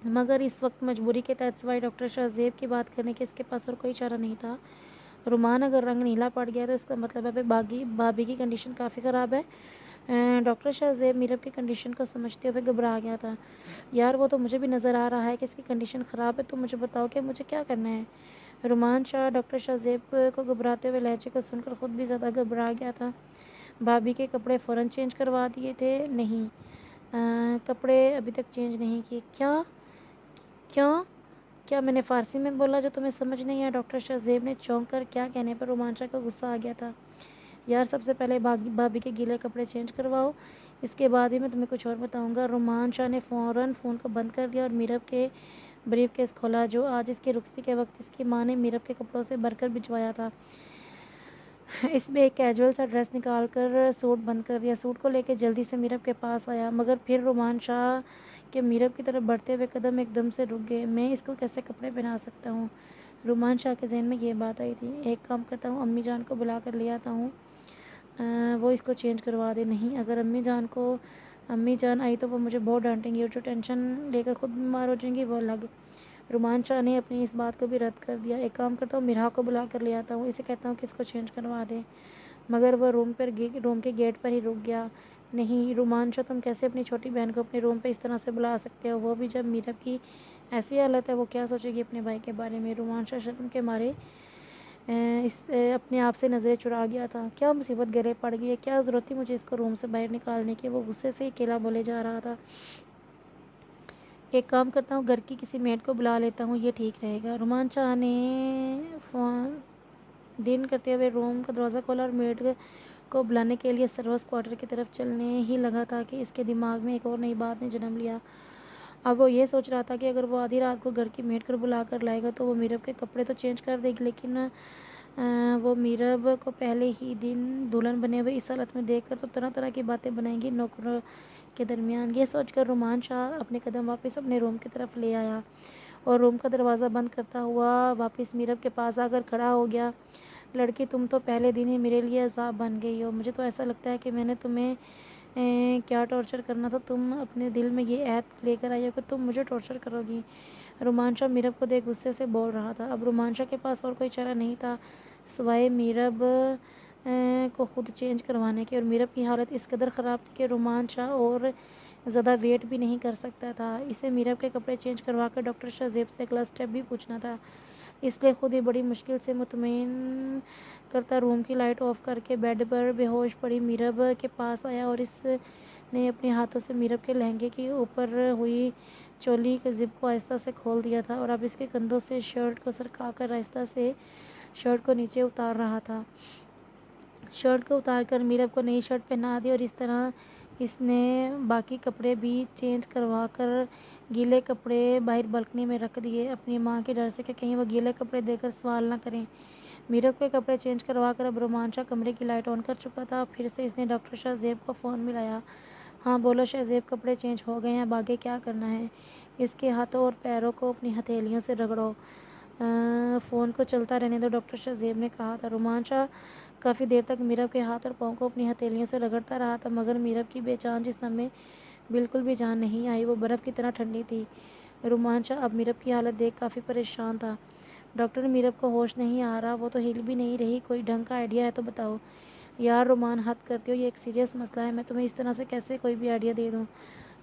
مگر اس وقت مجبوری کے تحت سوائے ڈاکٹر شہزیب کی بات کرنے کے اس کے پاس اور کوئی چارہ نہیں تھا۔ رومان اگر رنگ نیلا پڑ گیا تو اس کا مطلب ہے بھابھی کی کنڈیشن کافی خراب ہے۔ ڈاکٹر شہزیب میرب کی کنڈیشن کو سمجھتے ہوئے گھبرا گیا تھا۔ یار وہ تو مجھے بھی نظر آ رہا ہے کہ اس کی کنڈیشن خراب ہے، تو مجھے بتاؤ کہ مجھے کیا کرنا ہے؟ رومان شاہ ڈاکٹر شاہزیب کو گھبراتے ہوئے لہجے کو سن کر خود بھی زیادہ گھبرا گیا تھا۔ بھابھی کے کپڑے فوراً چینج کروا دیے تھے؟ نہیں، کپڑے ابھی تک چینج نہیں کیے۔ کیوں کیا میں نے فارسی میں بولا جو تمہیں سمجھ نہیں آیا؟ ڈاکٹر شاہزیب نے چونک کر کیا کہنے پر رومان شاہ کو غصہ آ گیا تھا۔ یار سب سے پہلے بھابھی کے گیلے کپڑے چینج کرواؤ، اس کے بعد ہی میں تمہیں کچھ اور بتاؤں گا۔ رومان شاہ نے فوراً فون کو بند کر دیا اور میرب کے بریف کیس کھولا جو آج اس کی رخصتی کے وقت اس کی ماں نے میرب کے کپڑوں سے بھر کر بھجوایا تھا۔ اس میں ایک کیجول سا ڈریس نکال کر سوٹ بند کر دیا۔ سوٹ کو لے کے جلدی سے میرب کے پاس آیا، مگر پھر رومان شاہ کے میرب کی طرف بڑھتے ہوئے قدم ایک دم سے رک گئے۔ میں اس کو کیسے کپڑے پہنا سکتا ہوں؟ رومان شاہ کے ذہن میں یہ بات آئی تھی۔ ایک کام کرتا ہوں، امی جان کو بلا کر لے آتا ہوں، وہ اس کو چینج کروا دے۔ نہیں، اگر امی جان آئی تو وہ مجھے بہت ڈانٹیں گی اور جو ٹینشن لے کر خود بیمار ہو جائیں گی وہ الگ۔ رومان شاہ نے اپنی اس بات کو بھی رد کر دیا۔ ایک کام کرتا ہوں، میرا کو بلا کر لے آتا ہوں، اسے کہتا ہوں کہ اس کو چینج کروا دے۔ مگر وہ روم کے گیٹ پر ہی رک گیا۔ نہیں رومان شاہ، تم کیسے اپنی چھوٹی بہن کو اپنے روم پہ اس طرح سے بلا سکتے ہو؟ وہ بھی جب میرب کی ایسی حالت ہے، وہ کیا سوچے گی اپنے بھائی کے بارے میں؟ رومان شاہ شرم کے مارے اپنے آپ سے نظریں چرا گیا تھا۔ کیا مصیبت گلے پڑ گئی ہے؟ کیا ضرورت تھی مجھے اس کو روم سے باہر نکالنے کی؟ وہ غصے سے اکیلا بولے جا رہا تھا۔ ایک کام کرتا ہوں، گھر کی کسی میڈ کو بلا لیتا ہوں، یہ ٹھیک رہے گا۔ رومان شاہ نے فون دن کرتے ہوئے روم کا دروازہ کھولا اور میڈ کو بلانے کے لیے سروس کوارٹر کی طرف چلنے ہی لگا تھا کہ اس کے دماغ میں ایک اور نئی بات نے جنم لیا۔ اب وہ یہ سوچ رہا تھا کہ اگر وہ آدھی رات کو گھر کی میڈ کو بلا کر لائے گا تو وہ میرب کے کپڑے تو چینج کر دے گی، لیکن وہ میرب کو پہلے ہی دن دلہن بنے ہوئے اس حالت میں دیکھ کر تو طرح طرح کی باتیں بنائیں گی نوکروں کے درمیان۔ یہ سوچ کر رومان شاہ اپنے قدم واپس اپنے روم کی طرف لے آیا اور روم کا دروازہ بند کرتا ہوا واپس میرب کے پاس آ کر کھڑا ہو گیا۔ لڑکی، تم تو پہلے دن ہی میرے لیے عذاب بن گئی ہو۔ مجھے تو ایسا لگتا ہے کہ میں نے تمہیں کیا ٹارچر کرنا تھا، تم اپنے دل میں یہ عہد لے کر آئی ہو کہ تم مجھے ٹارچر کرو گی۔ رومان شاہ میرب کو دیکھ غصے سے بول رہا تھا۔ اب رومان شاہ کے پاس اور کوئی چارہ نہیں تھا سوائے میرب کو خود چینج کروانے کے، اور میرب کی حالت اس قدر خراب تھی کہ رومان شاہ اور زیادہ ویٹ بھی نہیں کر سکتا تھا۔ اسے میرب کے کپڑے چینج کروا کر ڈاکٹر شاہزیب سے اگلا اسٹیپ بھی پوچھنا تھا، اس لیے خود ہی بڑی مشکل سے مطمئن کرتا روم کی لائٹ آف کر کے بیڈ پر بے ہوش پڑی میرب کے پاس آیا اور اس نے اپنے ہاتھوں سے میرب کے لہنگے کی اوپر ہوئی چولی کے زپ کو آہستہ سے کھول دیا تھا اور اب اس کے کندھوں سے شرٹ کو سرکا کر آہستہ سے شرٹ کو نیچے اتار رہا تھا۔ شرٹ کو اتار کر میرب کو نئی شرٹ پہنا دی اور اس طرح اس نے باقی کپڑے بھی چینج کروا کر گیلے کپڑے باہر بالکنی میں رکھ دیے، اپنی ماں کے ڈر سے کہ کہیں وہ گیلے کپڑے دے کر سوال نہ کریں۔ میرب کے کپڑے چینج کروا کر اب رومان شاہ کمرے کی لائٹ آن کر چکا تھا۔ پھر سے اس نے ڈاکٹر شاہزیب کو فون ملایا۔ ہاں بولو شاہزیب، کپڑے چینج ہو گئے ہیں، اب آگے کیا کرنا ہے؟ اس کے ہاتھوں اور پیروں کو اپنی ہتھیلیوں سے رگڑو۔ فون کو چلتا رہنے دو، ڈاکٹر شاہزیب نے کہا تھا۔ رومان شاہ کافی دیر تک میرب کے ہاتھ اور پاؤں کو اپنی ہتھیلیوں سے رگڑتا رہا تھا، مگر میرب کی بے جان جسم میں بالکل بھی جان نہیں آئی، وہ برف کی طرح ٹھنڈی تھی۔ رومان شاہ اب میرب کی حالت دیکھ کافی پریشان تھا۔ ڈاکٹر، میرب کو ہوش نہیں آ رہا، وہ تو ہل بھی نہیں رہی، کوئی ڈھنگ کا آئیڈیا ہے تو بتاؤ۔ یار رومان، حد کرتے ہو، یہ ایک سیریس مسئلہ ہے، میں تمہیں اس طرح سے کیسے کوئی بھی آئیڈیا دے دوں؟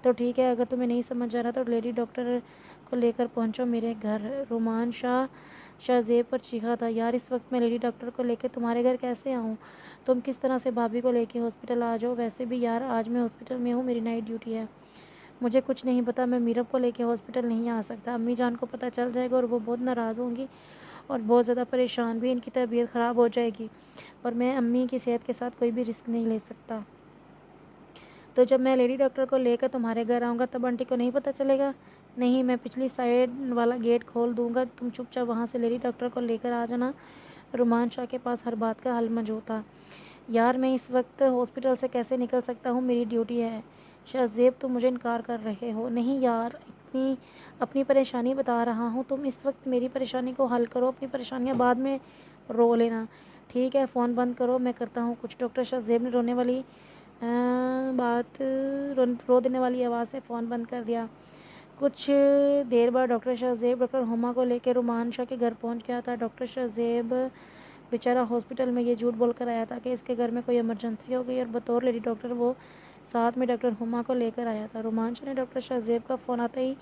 تو ٹھیک ہے، اگر تمہیں نہیں سمجھ آ رہا تو لیڈی ڈاکٹر کو لے کر پہنچو میرے گھر۔ رومان شاہ شاہزیب پر چیخا تھا۔ یار اس وقت میں لیڈی ڈاکٹر کو لے کے تمہارے گھر کیسے آؤں؟ تم کس طرح سے بھابھی کو لے کے ہاسپٹل آ جاؤ؟ ویسے بھی یار آج میں ہاسپٹل میں ہوں، میری نائٹ ڈیوٹی ہے، مجھے کچھ نہیں پتا، میں میرب کو لے کے ہاسپٹل نہیں آ سکتا، امی جان کو پتہ چل جائے گا اور وہ بہت ناراض ہوں گی اور بہت زیادہ پریشان بھی، ان کی طبیعت خراب ہو جائے گی اور میں امی کی صحت کے ساتھ کوئی بھی رسک نہیں لے سکتا۔ تو جب میں لیڈی ڈاکٹر کو لے کر تمہارے گھر آؤں گا تب آنٹی کو نہیں پتہ چلے گا؟ نہیں، میں پچھلی سائیڈ والا گیٹ کھول دوں گا، تم چپ چاپ وہاں سے لیڈی ڈاکٹر کو لے کر آ جانا۔ رومان شاہ کے پاس ہر بات کا حل موجود تھا۔ یار میں اس وقت ہاسپٹل سے کیسے نکل سکتا ہوں، میری ڈیوٹی ہے۔ شاہزیب، تم مجھے انکار کر رہے ہو؟ نہیں یار، اپنی پریشانی بتا رہا ہوں، تم اس وقت میری پریشانی کو حل کرو، اپنی پریشانیاں بعد میں رو لینا۔ ٹھیک ہے، فون بند کرو، میں کرتا ہوں کچھ۔ ڈاکٹر شاہزیب نے رو دینے والی آواز سے فون بند کر دیا۔ کچھ دیر بعد ڈاکٹر شاہزیب ڈاکٹر ہما کو لے کے رومان شاہ کے گھر پہنچ گیا تھا۔ ڈاکٹر شاہزیب بیچارہ ہاسپٹل میں یہ جھوٹ بول کر آیا تھا کہ اس کے گھر میں کوئی ایمرجنسی ہو گئی اور بطور لیڈی ڈاکٹر وہ ساتھ میں ڈاکٹر ہما کو لے کر آیا تھا۔ رومان شاہ نے ڈاکٹر شاہزیب کا فون آتے ہی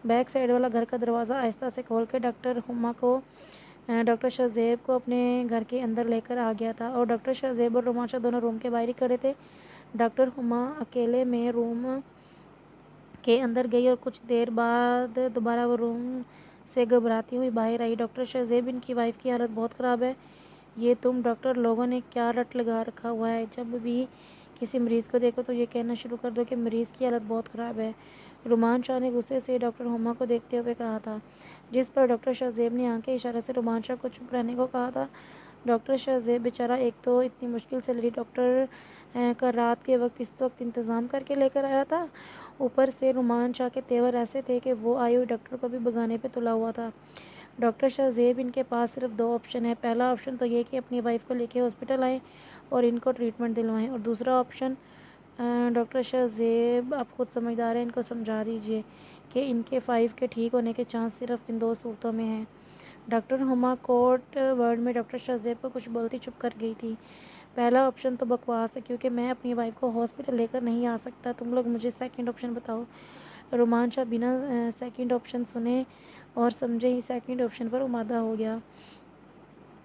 بیک سائیڈ والا گھر کا دروازہ آہستہ سے کھول کے ڈاکٹر ہما کو ڈاکٹر شہزیب کو اپنے گھر کے اندر لے کر آ گیا تھا اور ڈاکٹر شہزیب اور رومانچہ دونوں روم کے باہر ہی کھڑے تھے۔ ڈاکٹر ہما اکیلے میں روم کے اندر گئی اور کچھ دیر بعد دوبارہ وہ روم سے گھبراتی ہوئی باہر آئی۔ ڈاکٹر شہزیب، ان کی وائف کی حالت بہت خراب ہے۔ یہ تم ڈاکٹر لوگوں نے کیا رٹ لگا رکھا ہوا ہے؟ جب بھی کسی مریض کو دیکھو تو یہ کہنا شروع کر دو کہ مریض کی حالت بہت خراب ہے، رومان شاہ نے غصے سے ڈاکٹر ہما کو دیکھتے ہوئے کہا تھا، جس پر ڈاکٹر شہزیب نے آنکھ کے اشارے سے رومان شاہ کو چپ رہنے کو کہا تھا۔ ڈاکٹر شہزیب بیچارہ ایک تو اتنی مشکل سے لیڈی ڈاکٹر کا رات کے وقت اس وقت انتظام کر کے لے کر آیا تھا، اوپر سے رومان شاہ کے تیور ایسے تھے کہ وہ آئی ہوئی ڈاکٹر کو بھی بھگانے پہ تلا ہوا تھا۔ ڈاکٹر شہزیب، ان کے پاس صرف دو آپشن ہیں۔ پہلا آپشن تو یہ کہ اپنی وائف کو لے کے ہاسپٹل آئیں اور ان کو ٹریٹمنٹ دلوائیں، اور دوسرا آپشن ڈاکٹر شہزیب آپ خود سمجھدار ہیں، ان کو سمجھا دیجئے کہ ان کے وائف کے ٹھیک ہونے کے چانس صرف ان دو صورتوں میں ہیں۔ ڈاکٹر ہما کوٹ ورڈ میں ڈاکٹر شہزیب کو کچھ بولتی چپ کر گئی تھی۔ پہلا آپشن تو بکواس ہے کیونکہ میں اپنی وائف کو ہاسپٹل لے کر نہیں آ سکتا، تم لوگ مجھے سیکنڈ آپشن بتاؤ۔ رومان شاہ بنا سیکنڈ آپشن سنے اور سمجھے ہی سیکنڈ آپشن پر آمادہ ہو گیا۔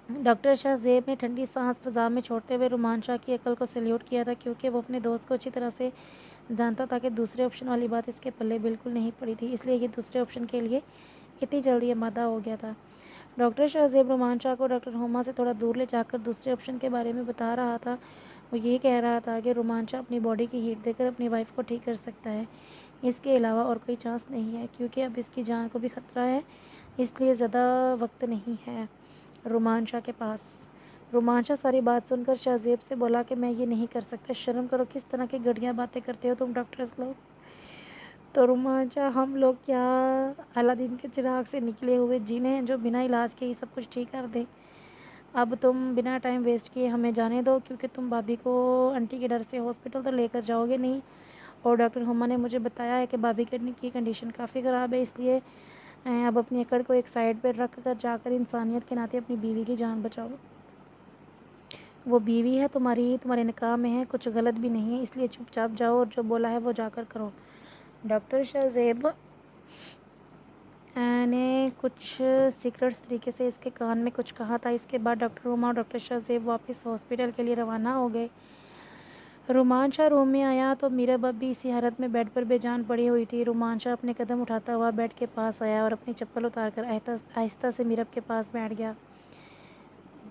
ڈاکٹر شہزیب نے ٹھنڈی سانس فضا میں چھوڑتے ہوئے رومان شاہ کی عقل کو سیلیوٹ کیا تھا، کیونکہ وہ اپنے دوست کو اچھی طرح سے جانتا تھا کہ دوسرے آپشن والی بات اس کے پلے بالکل نہیں پڑی تھی، اس لیے یہ دوسرے آپشن کے لیے اتنی جلدی آمادہ ہو گیا تھا۔ ڈاکٹر شہزیب رومان شاہ کو ڈاکٹر ہما سے تھوڑا دور لے جا کر دوسرے آپشن کے بارے میں بتا رہا تھا۔ وہ یہ کہہ رہا تھا کہ رومان شاہ اپنی باڈی کی ہیٹ دے کر اپنی وائف کو ٹھیک کر سکتا ہے، اس کے علاوہ اور کوئی چانس نہیں ہے، کیونکہ اب اس کی جان کو بھی خطرہ ہے، اس لیے زیادہ وقت نہیں ہے رومان شاہ کے پاس۔ رومان شاہ ساری بات سن کر شہزیب سے بولا کہ میں یہ نہیں کر سکتا، شرم کرو، کس طرح کی گھٹیا باتیں کرتے ہو تم ڈاکٹرز لوگ۔ تو رومان شاہ، ہم لوگ کیا الادین کے چراغ سے نکلے ہوئے جن ہیں جو بنا علاج کے ہی سب کچھ ٹھیک کر دیں؟ اب تم بنا ٹائم ویسٹ کیے ہمیں جانے دو، کیونکہ تم بھابھی کو آنٹی کے ڈر سے ہاسپٹل تو لے کر جاؤ گے نہیں، اور ڈاکٹر ہما نے مجھے بتایا ہے کہ بھابھی کی کنڈیشن کافی خراب ہے، اس لیے اب اپنی اکڑ کو ایک سائڈ پہ رکھ کر جا کر انسانیت کے ناطے اپنی بیوی کی جان بچاؤ۔ وہ بیوی ہے تمہاری، تمہارے نکاح میں ہے، کچھ غلط بھی نہیں ہے، اس لیے چپ چاپ جاؤ اور جو بولا ہے وہ جا کر کرو۔ ڈاکٹر شہزیب نے کچھ سیکرٹس طریقے سے اس کے کان میں کچھ کہا تھا۔ اس کے بعد ڈاکٹر ہما اور ڈاکٹر شہزیب واپس ہاسپٹل کے لیے روانہ ہو گئے۔ رومان شاہ روم میں آیا تو میرب اب بھی اسی حالت میں بیڈ پر بے جان پڑی ہوئی تھی۔ رومان شاہ اپنے قدم اٹھاتا ہوا بیڈ کے پاس آیا اور اپنی چپل اتار کر آہستہ سے میرب کے پاس بیٹھ گیا۔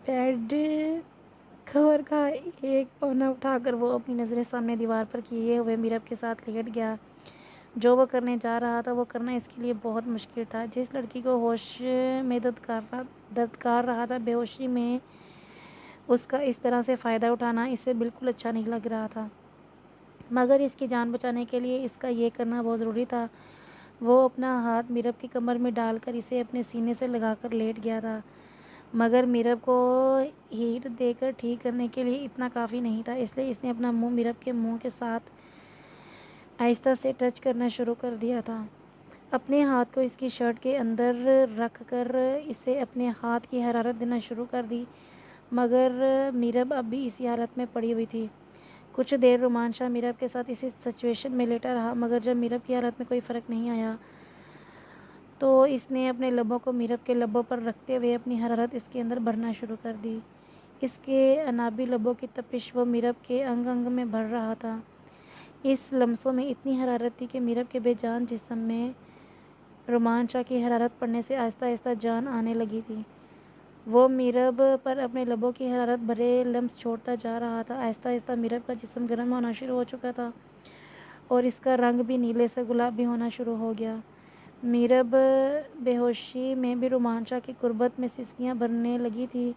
بیڈ کور کا ایک کونا اٹھا کر وہ اپنی نظریں سامنے دیوار پر کیے ہوئے میرب کے ساتھ لیٹ گیا۔ جو وہ کرنے جا رہا تھا وہ کرنا اس کے لیے بہت مشکل تھا۔ جس لڑکی کو ہوش میں ددکار رہا تھا، بے ہوشی میں اس کا اس طرح سے فائدہ اٹھانا اسے بالکل اچھا نہیں لگ رہا تھا، مگر اس کی جان بچانے کے لیے اس کا یہ کرنا بہت ضروری تھا۔ وہ اپنا ہاتھ میرب کی کمر میں ڈال کر اسے اپنے سینے سے لگا کر لیٹ گیا تھا، مگر میرب کو ہیٹ دے کر ٹھیک کرنے کے لیے اتنا کافی نہیں تھا، اس لیے اس نے اپنا منہ میرب کے منہ کے ساتھ آہستہ سے ٹچ کرنا شروع کر دیا تھا۔ اپنے ہاتھ کو اس کی شرٹ کے اندر رکھ کر اسے اپنے ہاتھ کی حرارت دینا شروع کر دی، مگر میرب اب بھی اسی حالت میں پڑی ہوئی تھی۔ کچھ دیر رومان شاہ میرب کے ساتھ اسی سچویشن میں لیٹا رہا، مگر جب میرب کی حالت میں کوئی فرق نہیں آیا تو اس نے اپنے لبوں کو میرب کے لبوں پر رکھتے ہوئے اپنی حرارت اس کے اندر بھرنا شروع کر دی۔ اس کے انابی لبوں کی تپش وہ میرب کے انگ انگ میں بھر رہا تھا۔ اس لمسوں میں اتنی حرارت تھی کہ میرب کے بے جان جسم میں رومان شاہ کی حرارت پڑنے سے آہستہ آہستہ جان آنے لگی تھی۔ وہ میرب پر اپنے لبوں کی حرارت بھرے لمس چھوڑتا جا رہا تھا۔ آہستہ آہستہ میرب کا جسم گرم ہونا شروع ہو چکا تھا اور اس کا رنگ بھی نیلے سے گلابی ہونا شروع ہو گیا۔ میرب بے ہوشی میں بھی رومان شاہ کی قربت میں سسکیاں بھرنے لگی تھی۔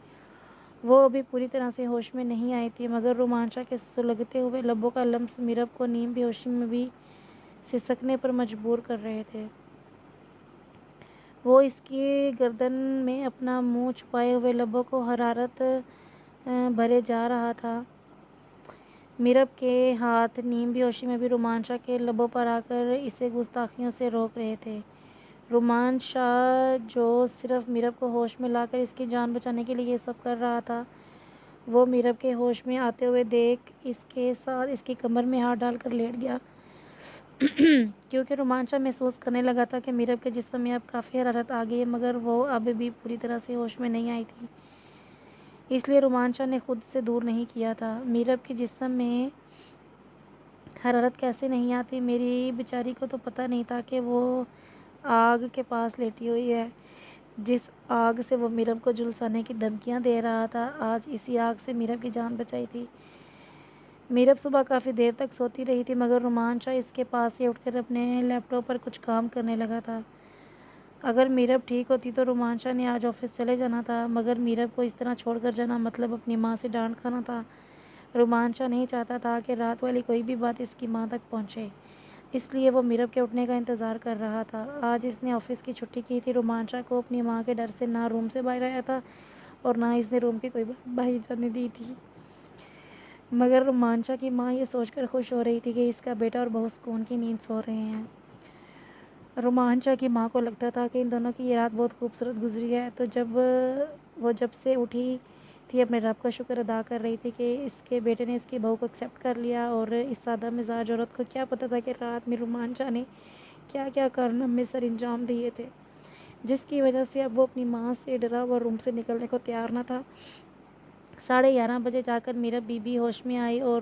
وہ ابھی پوری طرح سے ہوش میں نہیں آئی تھی، مگر رومان شاہ کے سلگتے ہوئے لبوں کا لمس میرب کو نیم بے ہوشی میں بھی سسکنے پر مجبور کر رہے تھے۔ وہ اس کی گردن میں اپنا منہ چھپائے ہوئے لبوں کو حرارت بھرے جا رہا تھا۔ میرب کے ہاتھ نیم بے ہوشی میں بھی رومان شاہ کے لبوں پر آ کر اسے گستاخیوں سے روک رہے تھے۔ رومان شاہ جو صرف میرب کو ہوش میں لا کر اس کی جان بچانے کے لیے یہ سب کر رہا تھا، وہ میرب کے ہوش میں آتے ہوئے دیکھ اس کے ساتھ اس کی کمر میں ہاتھ ڈال کر لیٹ گیا۔ کیونکہ رومانچہ محسوس کرنے لگا تھا کہ میرب کے جسم میں اب کافی حرارت آ گئی ہے، مگر وہ اب بھی پوری طرح سے ہوش میں نہیں آئی تھی۔ اس لیے رومانچہ نے خود سے دور نہیں کیا تھا۔ میرب کے جسم میں حرارت کیسے نہیں آتی؟ میری بیچاری کو تو پتہ نہیں تھا کہ وہ آگ کے پاس لیٹی ہوئی ہے، جس آگ سے وہ میرب کو جھلسانے کی دھمکیاں دے رہا تھا، آج اسی آگ سے میرب کی جان بچائی تھی۔ میرب صبح کافی دیر تک سوتی رہی تھی، مگر رومانچہ اس کے پاس سے اٹھ کر اپنے لیپ ٹاپ پر کچھ کام کرنے لگا تھا۔ اگر میرب ٹھیک ہوتی تو رومانچہ نے آج آفس چلے جانا تھا، مگر میرب کو اس طرح چھوڑ کر جانا مطلب اپنی ماں سے ڈانٹ کھانا تھا۔ رومانچہ نہیں چاہتا تھا کہ رات والی کوئی بھی بات اس کی ماں تک پہنچے، اس لیے وہ میرب کے اٹھنے کا انتظار کر رہا تھا۔ آج اس نے آفس کی چھٹی کی تھی۔ رومانچہ کو اپنی ماں کے ڈر سے نہ روم سے باہر آیا تھا اور نہ اس نے روم کی کوئی بات باہر جانے دی تھی، مگر رومانچہ کی ماں یہ سوچ کر خوش ہو رہی تھی کہ اس کا بیٹا اور بہو سکون کی نیند سو رہے ہیں۔ رومانچہ کی ماں کو لگتا تھا کہ ان دونوں کی یہ رات بہت خوبصورت گزری ہے، تو جب سے اٹھی تھی اپنے رب کا شکر ادا کر رہی تھی کہ اس کے بیٹے نے اس کی بہو کو ایکسیپٹ کر لیا، اور اس سادہ مزاج عورت کو کیا پتہ تھا کہ رات میں رومانچہ نے کیا کیا کارنامے سر انجام دیے تھے، جس کی وجہ سے اب وہ اپنی ماں سے ڈرا ہوا روم سے نکلنے کو تیار نہ تھا۔ 11:30 بجے جا کر میرب بی بی ہوش میں آئی اور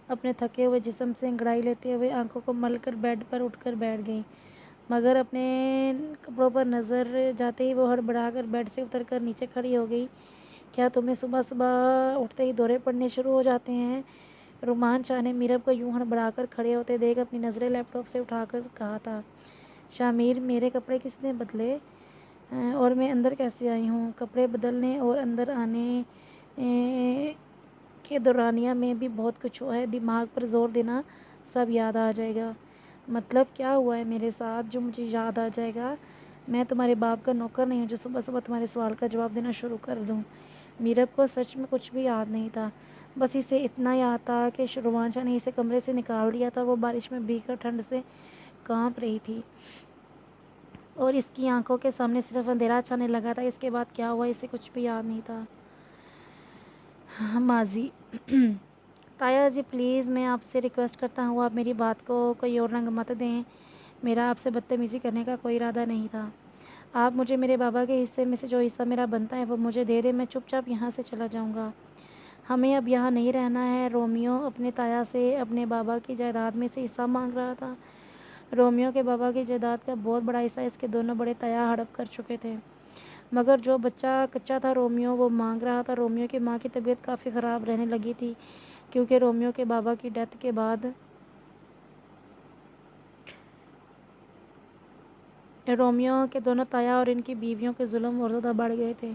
اپنے تھکے ہوئے جسم سے انگڑائی لیتے ہوئے آنکھوں کو مل کر بیڈ پر اٹھ کر بیٹھ گئی، مگر اپنے کپڑوں پر نظر جاتے ہی وہ ہڑبڑا کر بیڈ سے اتر کر نیچے کھڑی ہو گئی۔ کیا تمہیں صبح صبح اٹھتے ہی دورے پڑنے شروع ہو جاتے ہیں؟ رومانچہ نے میرب کو یوں ہڑبڑا کر کھڑے ہوتے دیکھ اپنی نظریں لیپ ٹاپ سے اٹھا کر کہا تھا۔ شامیر، میرے کپڑے کس نے بدلے اور میں اندر کیسے آئی ہوں؟ کپڑے بدلنے اور اندر آنے کے دورانیہ میں بھی بہت کچھ ہوا ہے، دماغ پر زور دینا، سب یاد آ جائے گا۔ مطلب کیا ہوا ہے میرے ساتھ جو مجھے یاد آ جائے گا؟ میں تمہارے باپ کا نوکر نہیں ہوں جو صبح صبح تمہارے سوال کا جواب دینا شروع کر دوں۔ میرب کو سچ میں کچھ بھی یاد نہیں تھا، بس اسے اتنا یاد تھا کہ رومانچہ نے اسے کمرے سے نکال دیا تھا۔ وہ بارش میں بھیگ کر ٹھنڈ سے کانپ رہی تھی اور اس کی آنکھوں کے سامنے صرف اندھیرا چھانے لگا تھا۔ اس کے بعد کیا ہوا اسے کچھ بھی یاد نہیں تھا۔ ماضی۔ تایا جی پلیز میں آپ سے ریکویسٹ کرتا ہوں، آپ میری بات کو کوئی اور رنگ مت دیں، میرا آپ سے بدتمیزی کرنے کا کوئی ارادہ نہیں تھا۔ آپ مجھے میرے بابا کے حصے میں سے جو حصہ میرا بنتا ہے وہ مجھے دے دیں، میں چپ چاپ یہاں سے چلا جاؤں گا۔ ہمیں اب یہاں نہیں رہنا ہے۔ رومیو اپنے تایا سے اپنے بابا کی جائیداد میں سے حصہ مانگ رہا تھا۔ رومیو کے بابا کی جائیداد کا بہت بڑا حصہ اس کے دونوں بڑے تایا ہڑپ کر چکے تھے، مگر جو بچہ کچا تھا رومیو وہ مانگ رہا تھا۔ رومیو کی ماں کی طبیعت کافی خراب رہنے لگی تھی، کیونکہ رومیو کے بابا کی ڈیتھ کے بعد رومیو کے دونوں تایا اور ان کی بیویوں کے ظلم اور زیادہ بڑھ گئے تھے۔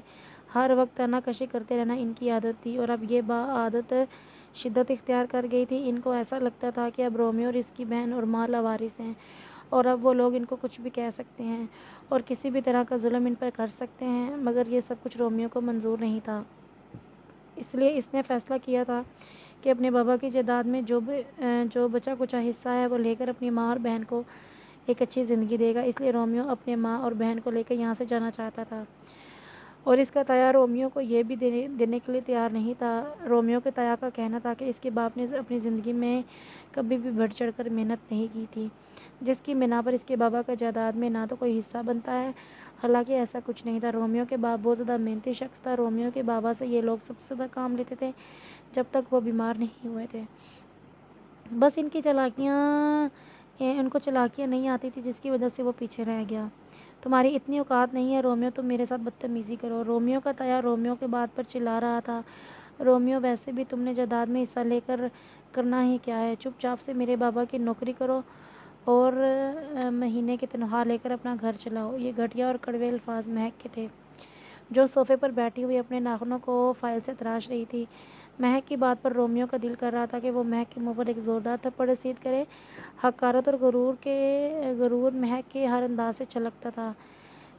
ہر وقت طعنہ کشی کرتے رہنا ان کی عادت تھی، اور اب یہ عادت شدت اختیار کر گئی تھی۔ ان کو ایسا لگتا تھا کہ اب رومیو اور اس کی بہن اور ماں لاوارث ہیں، اور اب وہ لوگ ان کو کچھ بھی کہہ سکتے ہیں اور کسی بھی طرح کا ظلم ان پر کر سکتے ہیں، مگر یہ سب کچھ رومیو کو منظور نہیں تھا۔ اس لیے اس نے فیصلہ کیا تھا کہ اپنے بابا کی جائیداد میں جو بچا کچا حصہ ہے وہ لے کر اپنی ماں اور بہن کو ایک اچھی زندگی دے گا۔ اس لیے رومیو اپنے ماں اور بہن کو لے کر یہاں سے جانا چاہتا تھا، اور اس کا تایا رومیو کو یہ بھی دینے کے لیے تیار نہیں تھا۔ رومیو کے تایا کا کہنا تھا کہ اس کے باپ نے اپنی زندگی میں کبھی بھی بڑھ چڑھ کر محنت نہیں کی تھی، جس کی بنا پر اس کے بابا کا جائیداد میں نہ تو کوئی حصہ بنتا ہے۔ حالانکہ ایسا کچھ نہیں تھا، رومیو کے باپ بہت زیادہ محنتی شخص تھا۔ رومیو کے بابا سے یہ لوگ سب سے زیادہ کام لیتے تھے جب تک وہ بیمار نہیں ہوئے تھے۔ بس ان کو چلاکیاں نہیں آتی تھی، جس کی وجہ سے وہ پیچھے رہ گیا۔ تمہاری اتنی اوقات نہیں ہے رومیو تم میرے ساتھ بدتمیزی کرو۔ رومیو کا تایا رومیو کے بات پر چلا رہا تھا۔ رومیو ویسے بھی تم نے جائیداد میں حصہ لے کر کرنا ہی کیا ہے؟ چپ چاپ سے میرے بابا کی نوکری کرو اور مہینے کی تنخواہ لے کر اپنا گھر چلاؤ۔ یہ گھٹیا اور کڑوے الفاظ مہک کے تھے، جو صوفے پر بیٹھی ہوئی اپنے ناخنوں کو فائل سے تراش رہی تھی۔ مہک کی بات پر رومیو کا دل کر رہا تھا کہ وہ مہک کے منہ پر ایک زوردار تھپڑ رسید کرے۔ حقارت اور غرور مہک کے ہر انداز سے چھلکتا تھا۔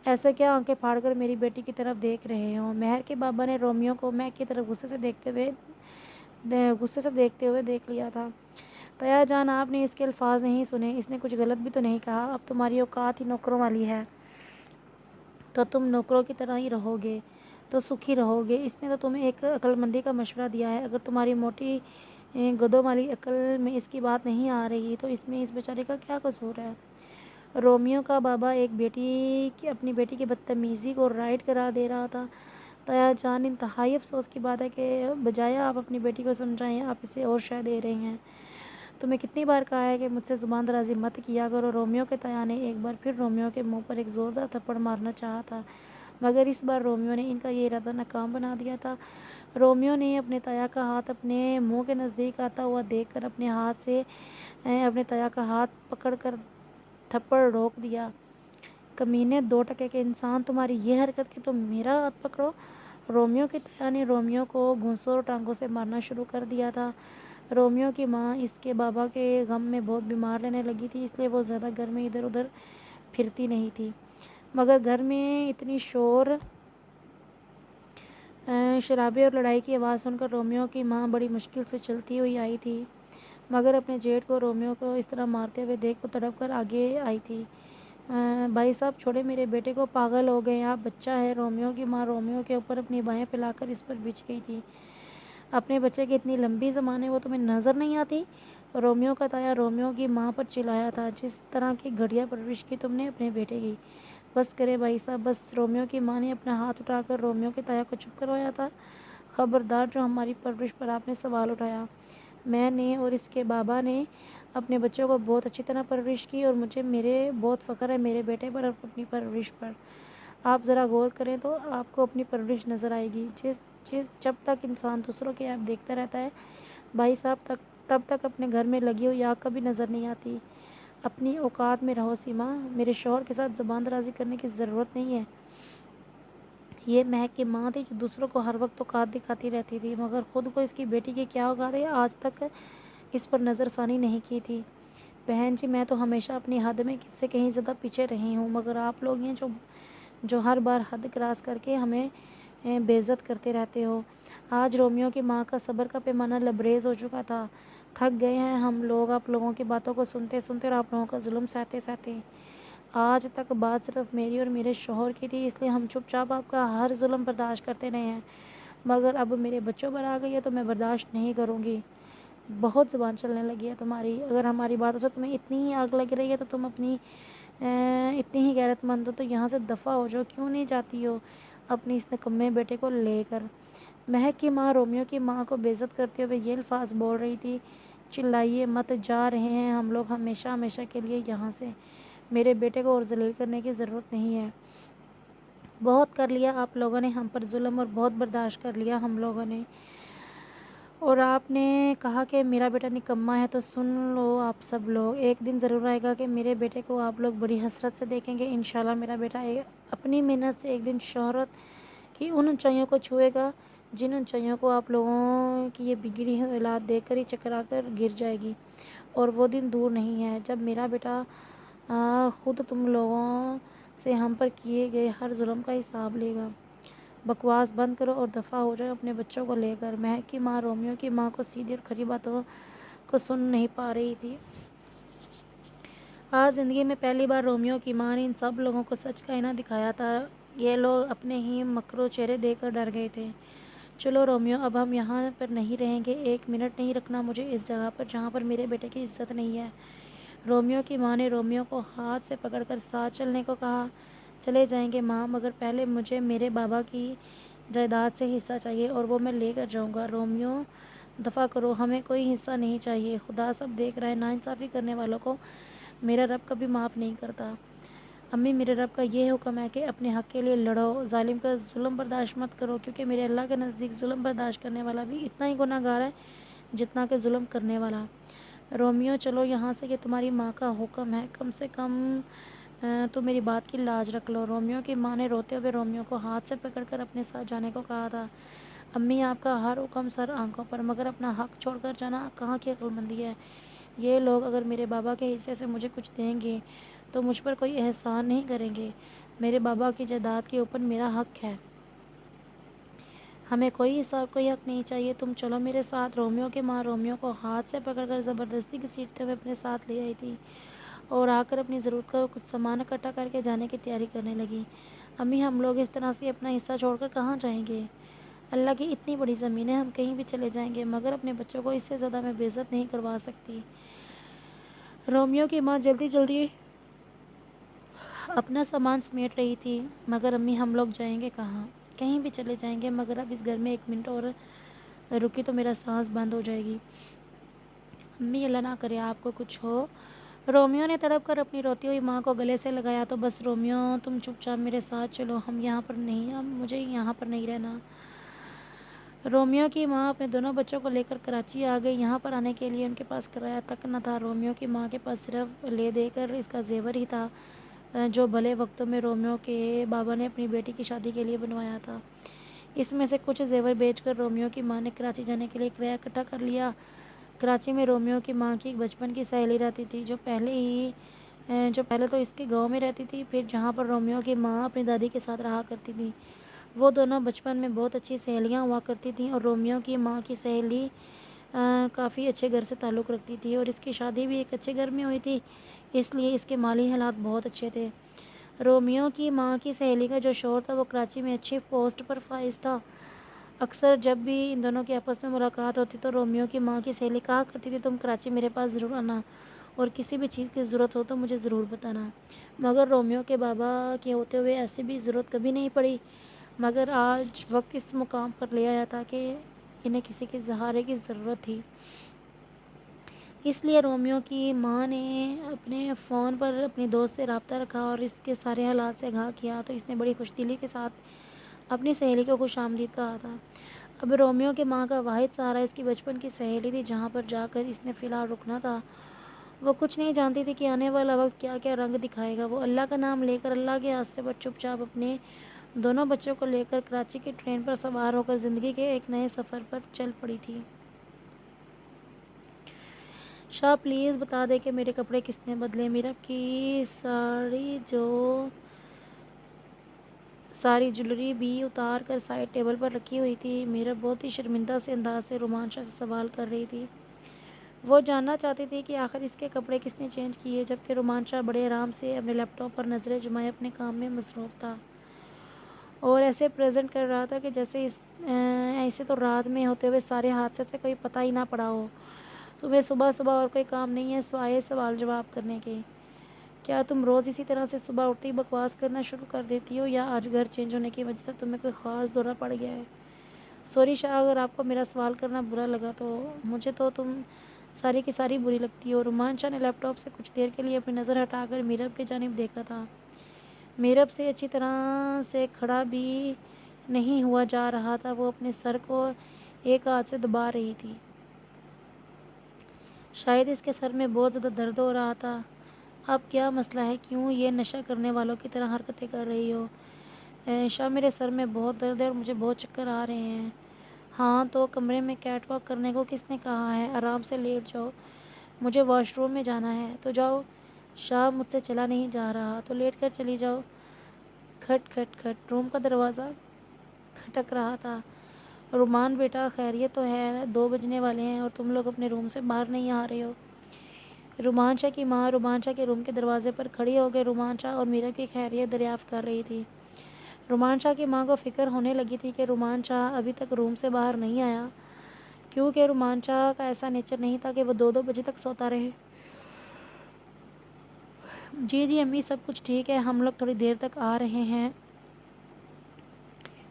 ایسے کیا آنکھیں پھاڑ کر میری بیٹی کی طرف دیکھ رہے ہو؟ مہک کے بابا نے رومیو کو مہک کی طرف غصے سے دیکھتے ہوئے دیکھ لیا تھا۔ تایا جان، آپ نے اس کے الفاظ نہیں سنے، اس نے کچھ غلط بھی تو نہیں کہا۔ اب تمہاری اوقات ہی نوکروں والی ہے تو تم نوکروں کی طرح ہی رہو گے تو سکھی رہو گے۔ اس نے تو تمہیں ایک عقل مندی کا مشورہ دیا ہے۔ اگر تمہاری موٹی گدوں والی عقل میں اس کی بات نہیں آ رہی، تو اس میں اس بیچارے کا کیا قصور ہے؟ رومیو کا بابا اپنی بیٹی کی بدتمیزی کو رائٹ کرا دے رہا تھا۔ تایا جان، انتہائی افسوس کی بات ہے کہ بجائے آپ اپنی بیٹی کو سمجھائیں، آپ اسے اور شے دے رہے ہیں۔ تمہیں کتنی بار کہا ہے کہ مجھ سے زبان درازی مت کیا کرو۔ رومیو کے تایا نے ایک بار پھر رومیو کے منہ پر ایک زوردار تھپڑ مارنا چاہا تھا، مگر اس بار رومیو نے ان کا یہ ارادہ ناکام بنا دیا تھا۔ رومیو نے اپنے تایا کا ہاتھ اپنے منہ کے نزدیک آتا ہوا دیکھ کر اپنے ہاتھ سے اپنے تایا کا ہاتھ پکڑ کر تھپڑ روک دیا۔ کمینے، 2 ٹکے کے انسان، تمہاری یہ حرکت کہ تم میرا ہاتھ پکڑو! رومیو کے تایا نے رومیو کو گھونسوں اور ٹانگوں سے مارنا شروع کر دیا تھا۔ رومیو کی ماں اس کے بابا کے غم میں بہت بیمار رہنے لگی تھی، اس لیے وہ زیادہ گھر میں ادھر ادھر پھرتی نہیں تھی، مگر گھر میں اتنی شور شرابے اور لڑائی کی آواز سن کر رومیو کی ماں بڑی مشکل سے چلتی ہوئی آئی تھی، مگر اپنے جیٹھ کو رومیو کو اس طرح مارتے ہوئے دیکھ وہ تڑپ کر آگے آئی تھی۔ بھائی صاحب چھوڑے میرے بیٹے کو، پاگل ہو گئے آپ، بچہ ہے۔ رومیو کی ماں رومیو کے اوپر اپنی بائیں پھیلا کر اس پر بچھ گئی تھی۔ اپنے بچے کی اتنی لمبی زبان ہے، وہ تمہیں نظر نہیں آتی؟ رومیو کا تایا رومیو کی ماں پر چلایا تھا۔ جس طرح کی گھٹیا پرورش کی تم نے اپنے بیٹے کی! بس کرے بھائی صاحب، بس! رومیو کی ماں نے اپنا ہاتھ اٹھا کر رومیو کے تایا کو چپ کروایا تھا۔ خبردار، جو ہماری پرورش پر آپ نے سوال اٹھایا۔ میں نے اور اس کے بابا نے اپنے بچوں کو بہت اچھی طرح پرورش کی، اور مجھے بہت فخر ہے میرے بیٹے پر اور اپنی پرورش پر۔ آپ ذرا غور کریں تو آپ کو اپنی پرورش نظر آئے گی۔ جب تک انسان دوسروں کے عیب دیکھتا رہتا ہے بھائی صاحب، تب تک اپنے گھر میں لگی ہوئی آگ کبھی نظر نہیں آتی۔ اپنی اوقات میں رہو سیما، میرے شوہر کے ساتھ زبان درازی کرنے کی ضرورت نہیں ہے۔ یہ مہک کی ماں تھی جو دوسروں کو ہر وقت اوقات دکھاتی رہتی تھی، مگر خود کو اس کی بیٹی کی کیا اوقات ہے، آج تک اس پر نظر ثانی نہیں کی تھی۔ بہن جی، میں تو ہمیشہ اپنی حد میں سے کہیں زیادہ پیچھے رہی ہوں، مگر آپ لوگ ہیں جو ہر بار حد کراس کر کے ہمیں بے عزت کرتے رہتے ہو۔ آج رومیو کی ماں کا صبر کا پیمانہ لبریز ہو چکا تھا۔ تھک گئے ہیں ہم لوگ آپ لوگوں کی باتوں کو سنتے سنتے اور آپ لوگوں کا ظلم سہتے سہتے۔ آج تک بات صرف میری اور میرے شوہر کی تھی، اس لیے ہم چپ چاپ آپ کا ہر ظلم برداشت کرتے رہے ہیں، مگر اب میرے بچوں پر آ گئی ہے تو میں برداشت نہیں کروں گی۔ بہت زبان چلنے لگی ہے تمہاری۔ اگر ہماری باتوں سے تمہیں اتنی ہی آگ لگ رہی ہے تو تم اتنی ہی غیرت مند ہو تو یہاں سے دفع ہو جاؤ، کیوں نہیں جاتی ہو اپنی اس نکمے بیٹے کو لے کر؟ مہک کی ماں رومیو کی ماں کو بے عزت کرتے ہوئے یہ الفاظ بول رہی تھی۔ چلائیے مت، جا رہے ہیں ہم لوگ ہمیشہ ہمیشہ کے لیے یہاں سے۔ میرے بیٹے کو اور ذلیل کرنے کی ضرورت نہیں ہے۔ بہت کر لیا آپ لوگوں نے ہم پر ظلم، اور بہت برداشت کر لیا ہم لوگوں نے۔ اور آپ نے کہا کہ میرا بیٹا نکما ہے، تو سن لو آپ سب لوگ، ایک دن ضرور آئے گا کہ میرے بیٹے کو آپ لوگ بڑی حسرت سے دیکھیں گے۔ انشاءاللہ میرا بیٹا اپنی محنت سے ایک دن شہرت کی ان اونچائیوں کو چھوئے گا جن اونچائیوں کو آپ لوگوں کی یہ بگڑی ہوئی اولاد دیکھ کر ہی چکرا کر گر جائے گی، اور وہ دن دور نہیں ہے جب میرا بیٹا خود تم لوگوں سے ہم پر کیے گئے ہر ظلم کا حساب لے گا۔ بکواس بند کرو اور دفع ہو جاؤ اپنے بچوں کو لے کر۔ مہک کی ماں رومیو کی ماں کو سیدھی اور کھری باتوں کو سن نہیں پا رہی تھی۔ آج زندگی میں پہلی بار رومیو کی ماں نے ان سب لوگوں کو سچ کا آئینہ دکھایا تھا۔ یہ لوگ اپنے ہی مکرو چہرے دیکھ کر ڈر گئے تھے۔ چلو رومیو، اب ہم یہاں پر نہیں رہیں گے، 1 منٹ نہیں رکھنا مجھے اس جگہ پر جہاں پر میرے بیٹے کی عزت نہیں ہے۔ رومیو کی ماں نے رومیو کو ہاتھ سے پکڑ کر ساتھ چلنے کو کہا۔ چلے جائیں گے ماں، مگر پہلے مجھے میرے بابا کی جائیداد سے حصہ چاہیے اور وہ میں لے کر جاؤں گا۔ رومیو، دفع کرو، ہمیں کوئی حصہ نہیں چاہیے۔ خدا سب دیکھ رہا ہے، ناانصافی کرنے والوں کو میرا رب کبھی معاف نہیں کرتا۔ امی، میرے رب کا یہ حکم ہے کہ اپنے حق کے لیے لڑو، ظالم کا ظلم برداشت مت کرو، کیونکہ میرے اللہ کے نزدیک ظلم برداشت کرنے والا بھی اتنا ہی گناہ گار ہے جتنا کہ ظلم کرنے والا۔ رومیو، چلو یہاں سے، یہ تمہاری ماں کا حکم ہے، کم سے کم تو میری بات کی لاج رکھ لو۔ رومیو کی ماں نے روتے ہوئے رومیو کو ہاتھ سے پکڑ کر اپنے ساتھ جانے کو کہا تھا۔ امی، آپ کا ہر حکم سر آنکھوں پر، مگر اپنا حق چھوڑ کر جانا کہاں کی عقل مندی ہے؟ یہ لوگ اگر میرے بابا کے حصے سے مجھے کچھ دیں گے تو مجھ پر کوئی احسان نہیں کریں گے۔ میرے بابا کی جائیداد کے اوپر میرا حق ہے، ہمیں کوئی حصہ اور کوئی حق نہیں چاہیے۔ تم چلو میرے ساتھ۔ رومیو کی ماں رومیو کو ہاتھ سے پکڑ کر زبردستی گھسیٹتے ہوئے اپنے ساتھ لے آئی تھی اور آ کر اپنی ضرورت کا کچھ سامان اکٹھا کر کے جانے کی تیاری کرنے لگی۔ امی، ہم لوگ اس طرح سے اپنا حصہ چھوڑ کر کہاں جائیں گے؟ اللہ کی اتنی بڑی زمین ہے، ہم کہیں بھی چلے جائیں گے، مگر اپنے بچوں کو اس سے زیادہ میں بے عزت نہیں کروا سکتی۔ رومیو کی ماں جلدی جلدی اپنا سامان سمیٹ رہی تھی۔ مگر امی ہم لوگ جائیں گے کہاں؟ کہیں بھی چلے جائیں گے، مگر اب اس گھر میں 1 منٹ اور رکی تو میرا سانس بند ہو جائے گی۔ امی اللہ نہ کرے آپ کو کچھ ہو۔ رومیو نے تڑپ کر اپنی روتی ہوئی ماں کو گلے سے لگایا تو بس رومیو تم چپ چاپ میرے ساتھ چلو، مجھے یہاں پر نہیں رہنا۔ رومیو کی ماں اپنے دونوں بچوں کو لے کر کراچی آ گئی۔ یہاں پر آنے کے لیے ان کے پاس کرایہ تک نہ تھا۔ رومیو کی ماں کے پاس صرف لے دے کر اس کا زیور ہی تھا جو بھلے وقتوں میں رومیو کے بابا نے اپنی بیٹی کی شادی کے لیے بنوایا تھا۔ اس میں سے کچھ زیور بیچ کر رومیو کی ماں نے کراچی جانے کے لیے کرایہ اکٹھا کر لیا۔ کراچی میں رومیو کی ماں کی ایک بچپن کی سہیلی رہتی تھی جو پہلے تو اس کے گاؤں میں رہتی تھی، پھر جہاں پر رومیو کی ماں اپنی دادی کے ساتھ رہا کرتی تھی۔ وہ دونوں بچپن میں بہت اچھی سہیلیاں ہوا کرتی تھیں اور رومیو کی ماں کی سہیلی کافی اچھے گھر سے تعلق رکھتی تھی اور اس کی شادی بھی ایک اچھے گھر میں ہوئی تھی، اس لیے اس کے مالی حالات بہت اچھے تھے۔ رومیو کی ماں کی سہیلی کا جو شوہر تھا وہ کراچی میں اچھی پوسٹ پر فائز تھا۔ اکثر جب بھی ان دونوں کی آپس میں ملاقات ہوتی تو رومیو کی ماں کی سہیلی کہا کرتی تھی تم کراچی میرے پاس ضرور آنا اور کسی بھی چیز کی ضرورت ہو تو مجھے ضرور بتانا۔ مگر رومیو کے بابا کے ہوتے ہوئے ایسی بھی ضرورت کبھی نہیں پڑی، مگر آج وقت اس مقام پر لے آیا تھا کہ انہیں کسی کے سہارے کی ضرورت تھی۔ اس لیے رومیو کی ماں نے اپنے فون پر اپنی دوست سے رابطہ رکھا اور اس کے سارے حالات سے آگاہ کیا تو اس نے بڑی خوش دلی کے ساتھ اپنی سہیلی کو خوش آمدید کہا تھا۔ اب رومیو کی ماں کا واحد سہارا اس کی بچپن کی سہیلی تھی جہاں پر جا کر اس نے فی الحال رکنا تھا۔ وہ کچھ نہیں جانتی تھی کہ آنے والا وقت کیا کیا رنگ دکھائے گا۔ وہ اللہ کا نام لے کر اللہ کے آسرے پر چپ چاپ اپنے دونوں بچوں کو لے کر کراچی کی ٹرین پر سوار ہو کر زندگی کے ایک نئے سفر پر چل پڑی تھی۔ شاہ پلیز بتا دے کہ میرے کپڑے کس نے بدلے۔ میرب کی ساری جولری بھی اتار کر سائڈ ٹیبل پر رکھی ہوئی تھی۔ میرب بہت ہی شرمندہ سے انداز سے رومانچا سے سوال کر رہی تھی۔ وہ جاننا چاہتی تھی کہ آخر اس کے کپڑے کس نے چینج کیے، جبکہ رومانچا بڑے آرام سے اپنے لیپ ٹاپ پر نظریں جمائے اپنے کام میں مصروف تھا اور ایسے پریزنٹ کر رہا تھا کہ جیسے ایسے تو رات میں ہوتے ہوئے سارے حادثے سے کوئی پتہ ہی نہ پڑا ہو۔ تمہیں صبح صبح اور کوئی کام نہیں ہے سوائے سوال جواب کرنے کے؟ کیا تم روز اسی طرح سے صبح اٹھتے ہی بکواس کرنا شروع کر دیتی ہو یا آج گھر چینج ہونے کی وجہ سے تمہیں کوئی خاص دورہ پڑ گیا ہے؟ سوری شاہ، اگر آپ کو میرا سوال کرنا برا لگا تو مجھے تو تم ساری کی ساری بری لگتی ہو۔ رومانچا نے لیپ ٹاپ سے کچھ دیر کے لیے اپنی نظر ہٹا کر میرب کی جانب دیکھا تھا۔ میرب سے اچھی طرح سے کھڑا بھی نہیں ہوا جا رہا تھا، وہ اپنے سر کو ایک ہاتھ سے دبا رہی تھی۔ شاید اس کے سر میں بہت زیادہ درد ہو رہا تھا۔ اب کیا مسئلہ ہے؟ کیوں یہ نشہ کرنے والوں کی طرح حرکتیں کر رہی ہو؟ شاہ میرے سر میں بہت درد ہے اور مجھے بہت چکر آ رہے ہیں۔ ہاں تو کمرے میں کیٹ واک کرنے کو کس نے کہا ہے؟ آرام سے لیٹ جاؤ، مجھے واش روم میں جانا ہے۔ تو جاؤ۔ شاہ مجھ سے چلا نہیں جا رہا، تو لیٹ کر چلی جاؤ۔ کھٹ کھٹ کھٹ روم کا دروازہ کھٹک رہا تھا۔ رومان بیٹا خیریت تو ہے؟ 2 بجنے والے ہیں اور تم لوگ اپنے روم سے باہر نہیں آ رہے ہو؟ رومانچا کی ماں رومانچا کے روم کے دروازے پر کھڑی ہو گئی رومانچا اور میرب کی خیریت دریافت کر رہی تھی۔ رومانچا کی ماں کو فکر ہونے لگی تھی کہ رومانچا ابھی تک روم سے باہر نہیں آیا، کیونکہ رومانچا کا ایسا نیچر نہیں تھا کہ وہ 2 بجے تک سوتا رہے۔ جی جی امی سب کچھ ٹھیک ہے، ہم لوگ تھوڑی دیر تک آ رہے ہیں،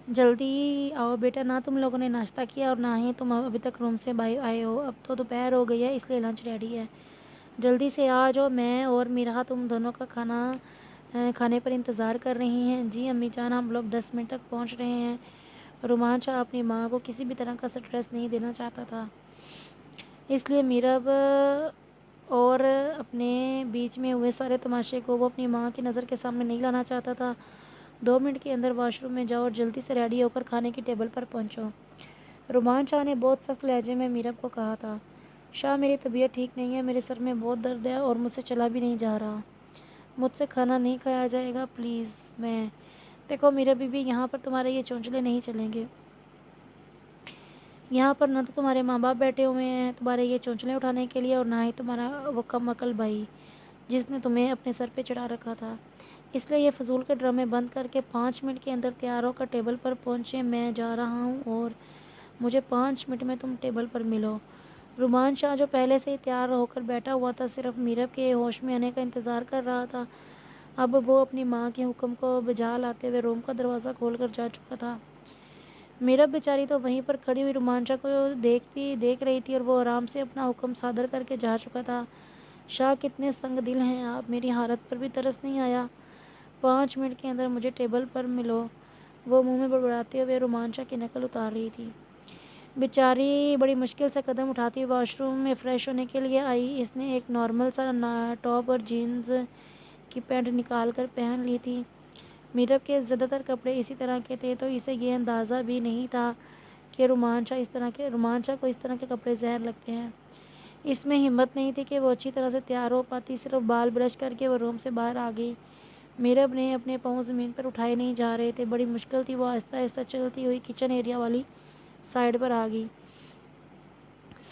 جلدی آؤ بیٹا۔ نہ تم لوگوں نے ناشتہ کیا اور نہ ہی تم ابھی تک روم سے باہر آئے ہو۔ اب تو دوپہر ہو گئی ہے اس لیے لنچ ریڈی ہے، جلدی سے آ جاؤ۔ میں اور میرا تم دونوں کا کھانے پر انتظار کر رہی ہیں۔ جی امی جان، ہم لوگ 10 منٹ تک پہنچ رہے ہیں۔ رومانچا اپنی ماں کو کسی بھی طرح کا سٹریس نہیں دینا چاہتا تھا، اس لیے میرب اور اپنے بیچ میں ہوئے سارے تماشے کو وہ اپنی ماں کی نظر کے سامنے نہیں لانا چاہتا تھا۔ 2 منٹ کے اندر واش روم میں جاؤ اور جلدی سے ریڈی ہو کر کھانے کی ٹیبل پر پہنچو، رومانچا نے بہت سخت لہجے میں میرب کو کہا تھا۔ شاہ میری طبیعت ٹھیک نہیں ہے، میرے سر میں بہت درد ہے اور مجھ سے چلا بھی نہیں جا رہا، مجھ سے کھانا نہیں کھایا جائے گا پلیز۔ دیکھو میرا بیوی، یہاں پر تمہارے یہ چونچلے نہیں چلیں گے۔ یہاں پر نہ تو تمہارے ماں باپ بیٹھے ہوئے ہیں تمہارے یہ چونچلے اٹھانے کے لیے اور نہ ہی تمہارا وہ کم عقل بھائی جس نے تمہیں اپنے سر پہ چڑھا رکھا تھا۔ اس لیے یہ فضول کے ڈرامے بند کر کے 5 منٹ کے اندر تیار ہو کر ٹیبل پر پہنچے۔ میں جا رہا ہوں اور مجھے 5 منٹ میں تم ٹیبل پر ملو۔ رومان شاہ جو پہلے سے ہی تیار ہو کر بیٹھا ہوا تھا، صرف میرب کے ہوش میں آنے کا انتظار کر رہا تھا۔ اب وہ اپنی ماں کے حکم کو بجا لاتے ہوئے روم کا دروازہ کھول کر جا چکا تھا۔ میرب بیچاری تو وہیں پر کھڑی ہوئی رومان شاہ کو دیکھ رہی تھی اور وہ آرام سے اپنا حکم صادر کر کے جا چکا تھا۔ شاہ کتنے سنگ دل ہیں آپ، میری حالت پر بھی ترس نہیں آیا؟ 5 منٹ کے اندر مجھے ٹیبل پر ملو۔ وہ منہ میں بڑبڑاتے ہوئے رومان شاہ کی نقل اتار رہی تھی۔ بیچاری بڑی مشکل سے قدم اٹھاتی واش روم میں فریش ہونے کے لیے آئی۔ اس نے ایک نارمل سا ٹاپ اور جینز کی پینٹ نکال کر پہن لی تھی۔ میرب کے زیادہ تر کپڑے اسی طرح کے تھے، تو اسے یہ اندازہ بھی نہیں تھا کہ رومان شاہ کو اس طرح کے کپڑے زہر لگتے ہیں۔ اس میں ہمت نہیں تھی کہ وہ اچھی طرح سے تیار ہو پاتی۔ صرف بال برش کر کے وہ روم سے باہر آ گئی۔ میرب نے اپنے پاؤں زمین پر اٹھائے نہیں جا رہے تھے۔ بڑی مشکل تھی وہ آہستہ آہستہ چلتی ہوئی کچن ایریا والی سائڈ پر آ گئی۔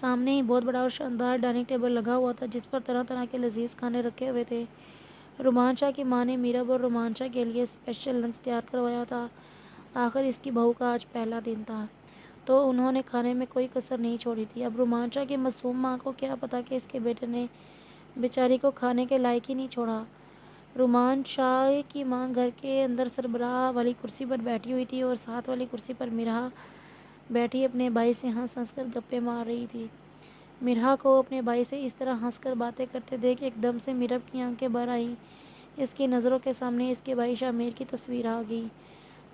سامنے ہی بہت بڑا اور شاندار ڈائننگ ٹیبل لگا ہوا تھا، جس پر طرح طرح کے لذیذ کھانے رکھے ہوئے تھے۔ رومان شاہ کی ماں نے میرب اور رومان شاہ کے لیے اسپیشل لنچ تیار کروایا تھا۔ آخر اس کی بہو کا آج پہلا دن تھا، تو انہوں نے کھانے میں کوئی کسر نہیں چھوڑی تھی۔ اب رومان شاہ کی معصوم ماں کو کیا پتا کہ اس کے بیٹے نے بیچاری کو کھانے کے لائق ہی نہیں چھوڑا۔ رومان شاہ کی ماں گھر کے اندر سربراہ والی کرسی پر بیٹھی ہوئی تھی اور ساتھ والی کرسی پر مرحا بیٹھی اپنے بھائی سے ہنس ہنس کر گپیں مار رہی تھی۔ مرحا کو اپنے بھائی سے اس طرح ہنس کر باتیں کرتے دیکھ ایک دم سے میرب کی آنکھیں بھر آئیں۔ اس کی نظروں کے سامنے اس کے بھائی شامیر کی تصویر آ گئی۔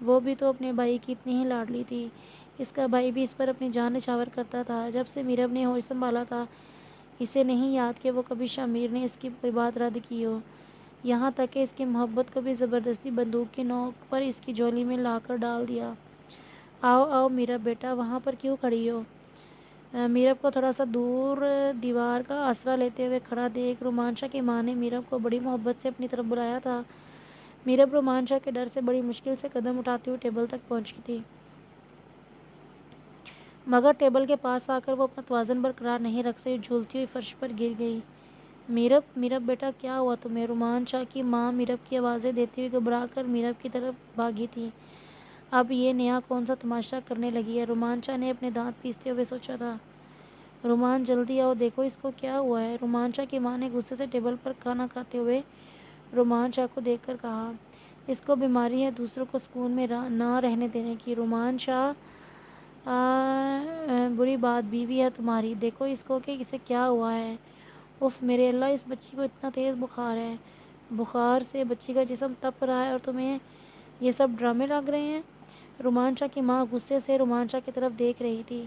وہ بھی تو اپنے بھائی کی اتنی ہی لاڈلی تھی۔ اس کا بھائی بھی اس پر اپنی جان نچھاور کرتا تھا۔ جب سے میرب نے ہوش سنبھالا تھا، اسے نہیں یاد کہ وہ کبھی شامیر نے اس کی کوئی بات رد کی ہو، یہاں تک کہ اس کی محبت کو بھی زبردستی بندوق کی نوک پر اس کی جھولی میں لا کر ڈال دیا۔ آؤ آؤ میرب بیٹا، وہاں پر کیوں کھڑی ہو؟ میرب کو تھوڑا سا دور دیوار کا آسرا لیتے ہوئے کھڑا دیکھ رومان شاہ کی ماں نے میرب کو بڑی محبت سے اپنی طرف بلایا تھا۔ میرب رومان شاہ کے ڈر سے بڑی مشکل سے قدم اٹھاتی ہوئی ٹیبل تک پہنچی تھی، مگر ٹیبل کے پاس آ کر وہ اپنا توازن برقرار نہیں رکھ سکی، جھولتی ہوئی فرش پر گر گئی۔ میرب بیٹا کیا ہوا تمہیں؟ رومان شاہ کی ماں میرب کی آوازیں دیتی ہوئی گھبرا کر میرب کی طرف بھاگی تھی۔ اب یہ نیا کون سا تماشا کرنے لگی ہے؟ رومان شاہ نے اپنے دانت پیستے ہوئے سوچا تھا۔ رومان جلدی آؤ، دیکھو اس کو کیا ہوا ہے؟ رومان شاہ کی ماں نے غصے سے ٹیبل پر کھانا کھاتے ہوئے رومان شاہ کو دیکھ کر کہا۔ اس کو بیماری ہے دوسروں کو سکون میں نہ رہنے دینے کی۔ رومان شاہ بری بات بیوی ہے تمہاری، دیکھو اس کو کہ اسے کیا ہوا ہے۔ اف میرے اللہ، اس بچی کو اتنا تیز بخار ہے، بخار سے بچی کا جسم تپ رہا ہے اور تمہیں یہ سب ڈرامے لگ رہے ہیں۔ رومان شاہ کی ماں غصے سے رومان شاہ کی طرف دیکھ رہی تھی۔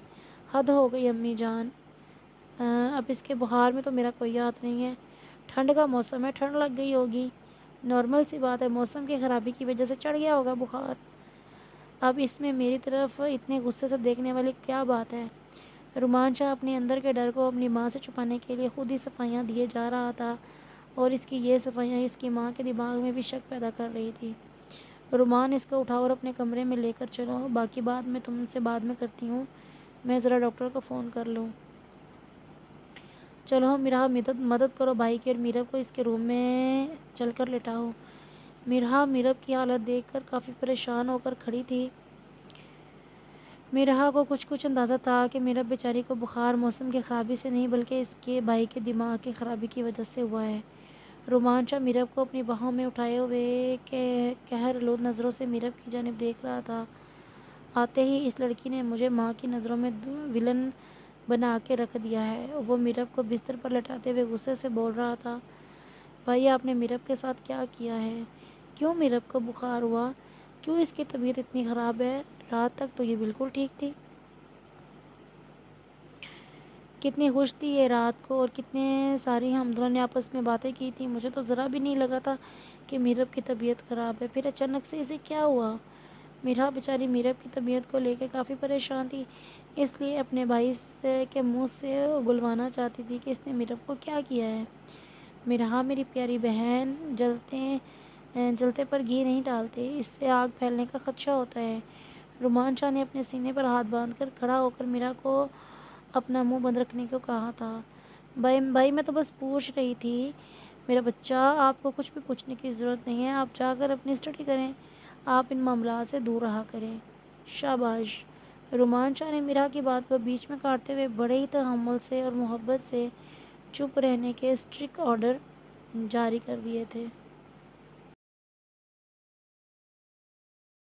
حد ہو گئی امی جان، اب اس کے بخار میں تو میرا کوئی ہاتھ نہیں ہے۔ ٹھنڈ کا موسم ہے، ٹھنڈ لگ گئی ہوگی، نارمل سی بات ہے، موسم کی خرابی کی وجہ سے چڑھ گیا ہوگا بخار۔ اب اس میں میری طرف اتنے غصے سے دیکھنے والی کیا بات ہے؟ رومان شاہ اپنے اندر کے ڈر کو اپنی ماں سے چھپانے کے لیے خود ہی صفائیاں دیے جا رہا تھا، اور اس کی یہ صفائیاں اس کی ماں کے دماغ میں بھی شک پیدا کر رہی تھی۔ رومان، اس کو اٹھاؤ اور اپنے کمرے میں لے کر چلو، باقی بات میں تم سے بعد میں کرتی ہوں، میں ذرا ڈاکٹر کو فون کر لوں۔ چلو مرحا، مدد کرو بھائی کی اور میرب کو اس کے روم میں چل کر لٹاؤ۔ مرحا میرب کی حالت دیکھ کر کافی پریشان ہو کر کھڑی تھی۔ مرحا کو کچھ اندازہ تھا کہ میرب بیچاری کو بخار موسم کی خرابی سے نہیں بلکہ اس کے بھائی کے دماغ کی خرابی کی وجہ سے ہوا ہے۔ رومان شاہ میرب کو اپنی باہوں میں اٹھائے ہوئے قہرآلود نظروں سے میرب کی جانب دیکھ رہا تھا۔ آتے ہی اس لڑکی نے مجھے ماں کی نظروں میں ولن بنا کے رکھ دیا ہے، وہ میرب کو بستر پر لٹاتے ہوئے غصے سے بول رہا تھا۔ بھائی، آپ نے میرب کے ساتھ کیا کیا ہے؟ کیوں میرب کو بخار ہوا؟ کیوں اس کی طبیعت اتنی خراب ہے؟ رات تک تو یہ بالکل ٹھیک تھی۔ کتنی خوش تھی یہ رات کو، اور کتنے ساری ہم دونوں نے آپس میں باتیں کی تھی، مجھے تو ذرا بھی نہیں لگا تھا کہ میرب کی طبیعت خراب ہے۔ پھر اچانک سے اسے کیا ہوا؟ مرحا بیچاری میرب کی طبیعت کو لے کے کافی پریشان تھی، اس لیے اپنے بھائی کے منہ سے اگلوانا چاہتی تھی کہ اس نے میرب کو کیا کیا ہے۔ مرحا میری پیاری بہن، جلتے پر گھی نہیں ڈالتے، اس سے آگ پھیلنے کا خدشہ ہوتا ہے۔ رومان شاہ نے اپنے سینے پر ہاتھ باندھ کر کھڑا ہو کر مرحا کو اپنا منہ بند رکھنے کو کہا تھا۔ بھائی میں تو بس پوچھ رہی تھی، میرا بچہ، آپ کو کچھ بھی پوچھنے کی ضرورت نہیں ہے، آپ جا کر اپنی اسٹڈی کریں، آپ ان معاملات سے دور رہا کریں۔ شاباش۔ رومان شاہ نے میرا کی بات کو بیچ میں کاٹتے ہوئے بڑے ہی تحمل سے اور محبت سے چپ رہنے کے اسٹرکٹ آرڈر جاری کر دیے تھے۔